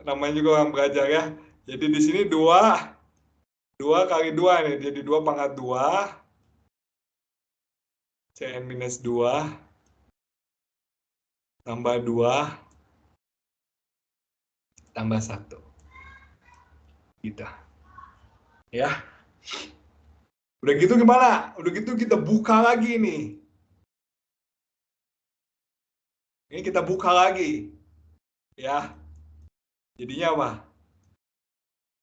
Namanya juga orang belajar ya. Jadi di sini 2 kali 2 nih, jadi 2 pangkat 2 CN-2 tambah 2 tambah 1. Gitu. Ya. Udah gitu gimana? Udah gitu kita buka lagi nih. Ini kita buka lagi. Ya. Jadinya apa?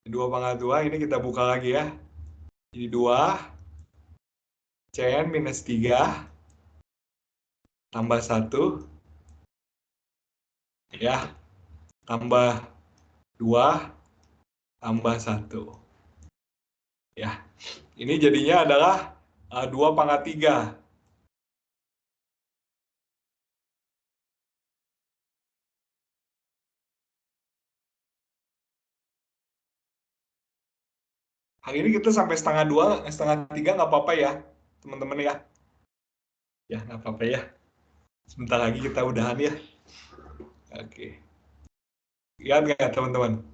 2 pangkat 2 ini kita buka lagi ya. Jadi 2 CN-3 tambah 1 ya. Tambah 2 tambah 1. Ya. Ini jadinya adalah 2 pangkat 3. Hari ini kita sampai setengah 3 nggak apa-apa ya, teman-teman ya. Ya, nggak apa-apa ya. Sebentar lagi kita udahan ya. Oke. Lihat nggak teman-teman?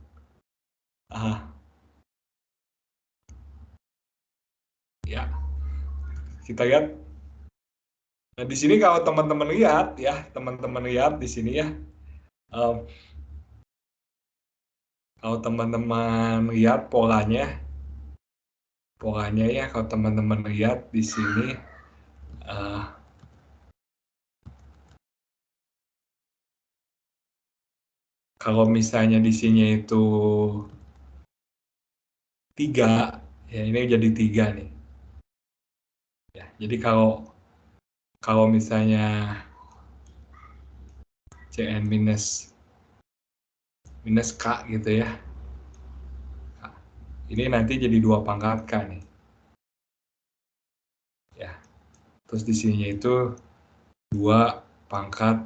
Ya. Kita lihat. Nah, di sini kalau teman-teman lihat ya, di sini ya. Kalau teman-teman lihat polanya ya, kalau teman-teman lihat di sini kalau misalnya di sini itu 3, ya ini jadi 3 nih. Ya, jadi kalau misalnya Cn minus K gitu ya. Ini nanti jadi 2 pangkat K nih. Ya. Terus di sininya itu 2 pangkat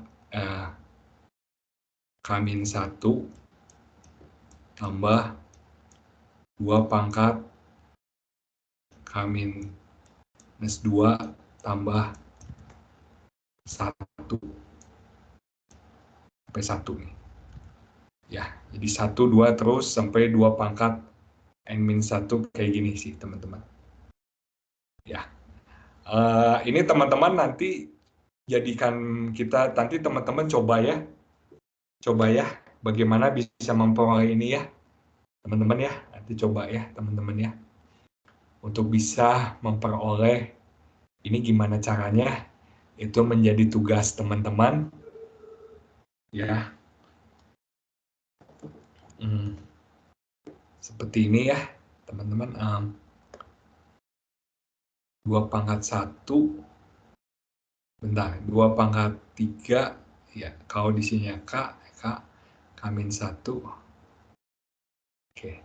K-1 tambah 2 pangkat K-2 tambah 1 sampai 1 nih. Ya, jadi 1, 2 terus sampai 2 pangkat N-1 kayak gini sih teman-teman. Ya, ini teman-teman nanti jadikan kita, nanti teman-teman coba ya, bagaimana bisa memperoleh ini ya, teman-teman ya, nanti coba ya teman-teman ya, untuk bisa memperoleh ini gimana caranya, itu menjadi tugas teman-teman ya. Seperti ini ya teman-teman, 2 pangkat 1, bentar, 2 pangkat 3 ya, kalau di sini K-1. Oke.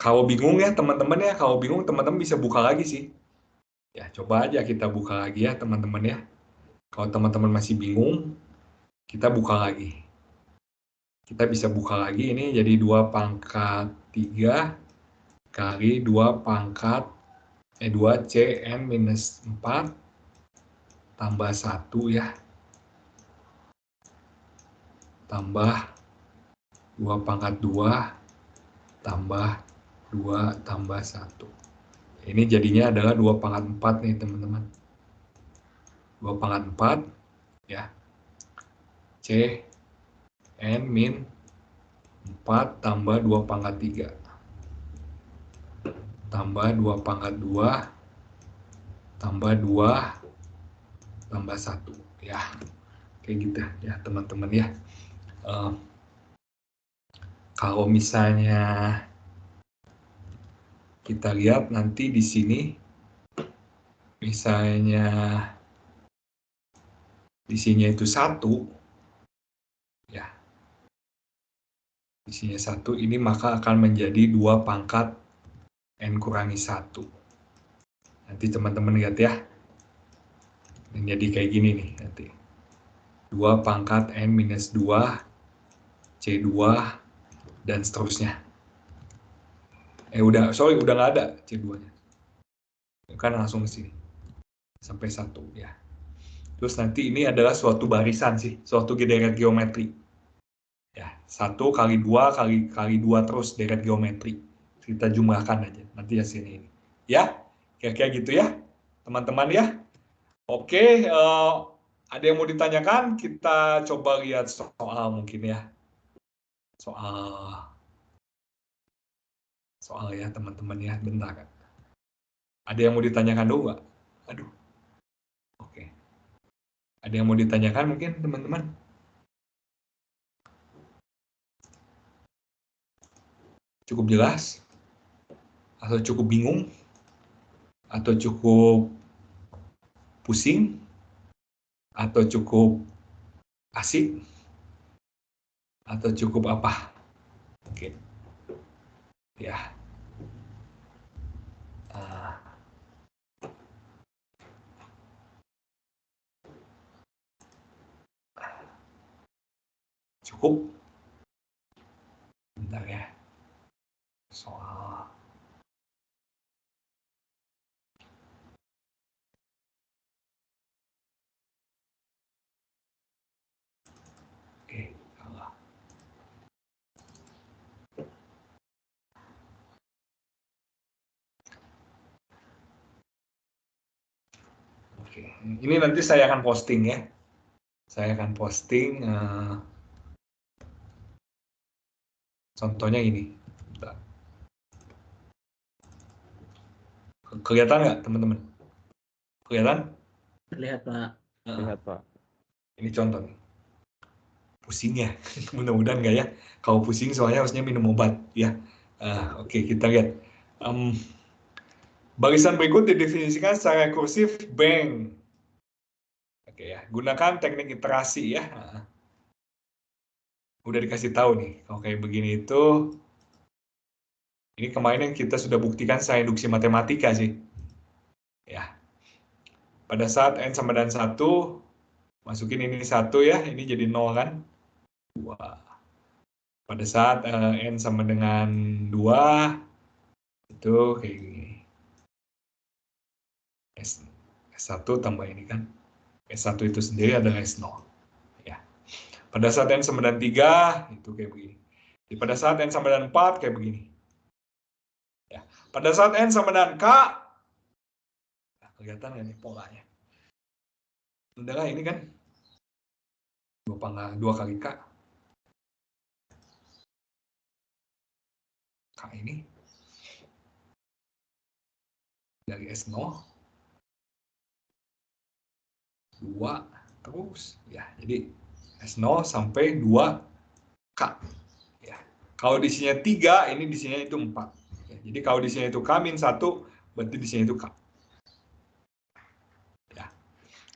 Kalau bingung ya teman-teman ya, kalau bingung teman-teman bisa buka lagi sih. Ya, coba aja kita buka lagi ya teman-teman ya. Kalau teman-teman masih bingung, kita buka lagi. Kita bisa buka lagi, ini jadi 2 pangkat 3 kali 2 pangkat 2 Cn minus 4 tambah 1 ya. Tambah 2 pangkat 2 tambah 2 tambah 1. Ini jadinya adalah 2 pangkat 4 nih teman-teman. 2 pangkat 4 ya. C N min 4 tambah 2 pangkat 3 tambah 2 pangkat 2 tambah 2 tambah 1 ya, kayak gitu ya teman-teman ya. Kalau misalnya kita lihat nanti di sini, misalnya di sini itu 1 ya, di sini 1, ini maka akan menjadi 2 pangkat N kurangi 1. Nanti teman-teman lihat ya, ini jadi kayak gini nih nanti, 2 pangkat N minus 2 C2 dan seterusnya. Udah nggak ada C2-nya. Kan langsung ke sini. Sampai 1 ya. Terus nanti ini adalah suatu barisan sih, suatu deret geometri. Ya, 1 kali 2 kali 2 terus deret geometri. Kita jumlahkan aja nanti hasilnya ini. Ya, kira-kira gitu ya, teman-teman ya. Oke, ada yang mau ditanyakan? Kita coba lihat soal mungkin ya. Soal ya teman-teman ya, bentar. Ada yang mau ditanyakan dulu nggak? Aduh. Oke. Ada yang mau ditanyakan mungkin teman-teman? Cukup jelas? Atau cukup bingung? Atau cukup pusing? Atau cukup asik? Atau cukup apa? Oke. Ya. Cukup? Bentar ya. Soal. Oke, salah. Oke, ini nanti saya akan posting ya. Saya akan posting contohnya ini. Bentar. Kelihatan nggak teman-teman? Kelihatan? Terlihat, Pak. Lihat, Pak. Ini contoh nih. Pusing ya, mudah-mudahan nggak ya. Kalau pusing soalnya harusnya minum obat ya. Oke, kita lihat. Barisan berikut didefinisikan secara rekursif bank. Oke ya, gunakan teknik iterasi ya. Udah dikasih tahu nih, kalau kayak begini itu, ini kemarin yang kita sudah buktikan secara induksi matematika sih. Ya, pada saat n sama dengan 1, masukin ini 1 ya, ini jadi 0 kan. 2. Pada saat n sama dengan 2, itu kayak gini. S1 tambah ini kan. S1 itu sendiri adalah S0. Ya. Pada saat n sama dengan 3, itu kayak begini. Jadi pada saat n sama dengan 4, kayak begini. Ya. Pada saat n sama dengan K, nah, kelihatan nggak nih polanya? Adalah ini kan 2 kali K. K ini dari S0 2 terus ya, jadi S0 sampai 2K ya. Kalau di sini 3, ini di sini itu 4 ya. Jadi kalau di sini itu K-1, berarti di sini itu K ya.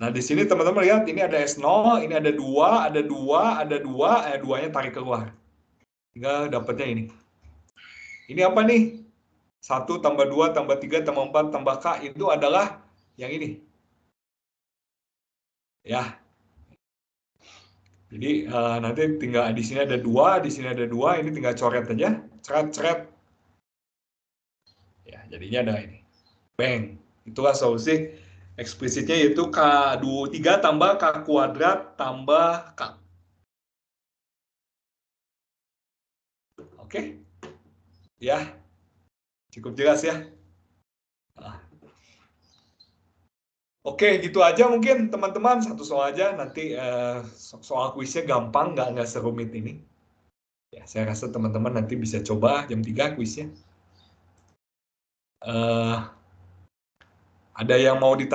Nah di sini teman-teman lihat, ini ada S0, ini ada 2, ada 2, ada 2, 2-nya tarik keluar tinggal dapatnya ini. Ini apa nih? 1 tambah 2 tambah 3 tambah 4 tambah K itu adalah yang ini ya. Jadi nanti tinggal di sini ada 2, di sini ada 2, ini tinggal coret aja, ceret. Ya, jadinya ada ini. Bang. Itulah solusi eksplisitnya, yaitu K3 tambah K kuadrat tambah K. Oke? Ya. Cukup jelas ya. Oke, gitu aja mungkin teman-teman. Satu soal aja, nanti soal kuisnya gampang, nggak serumit ini. Ya, saya rasa teman-teman nanti bisa coba jam 3 kuisnya. Ada yang mau ditanya?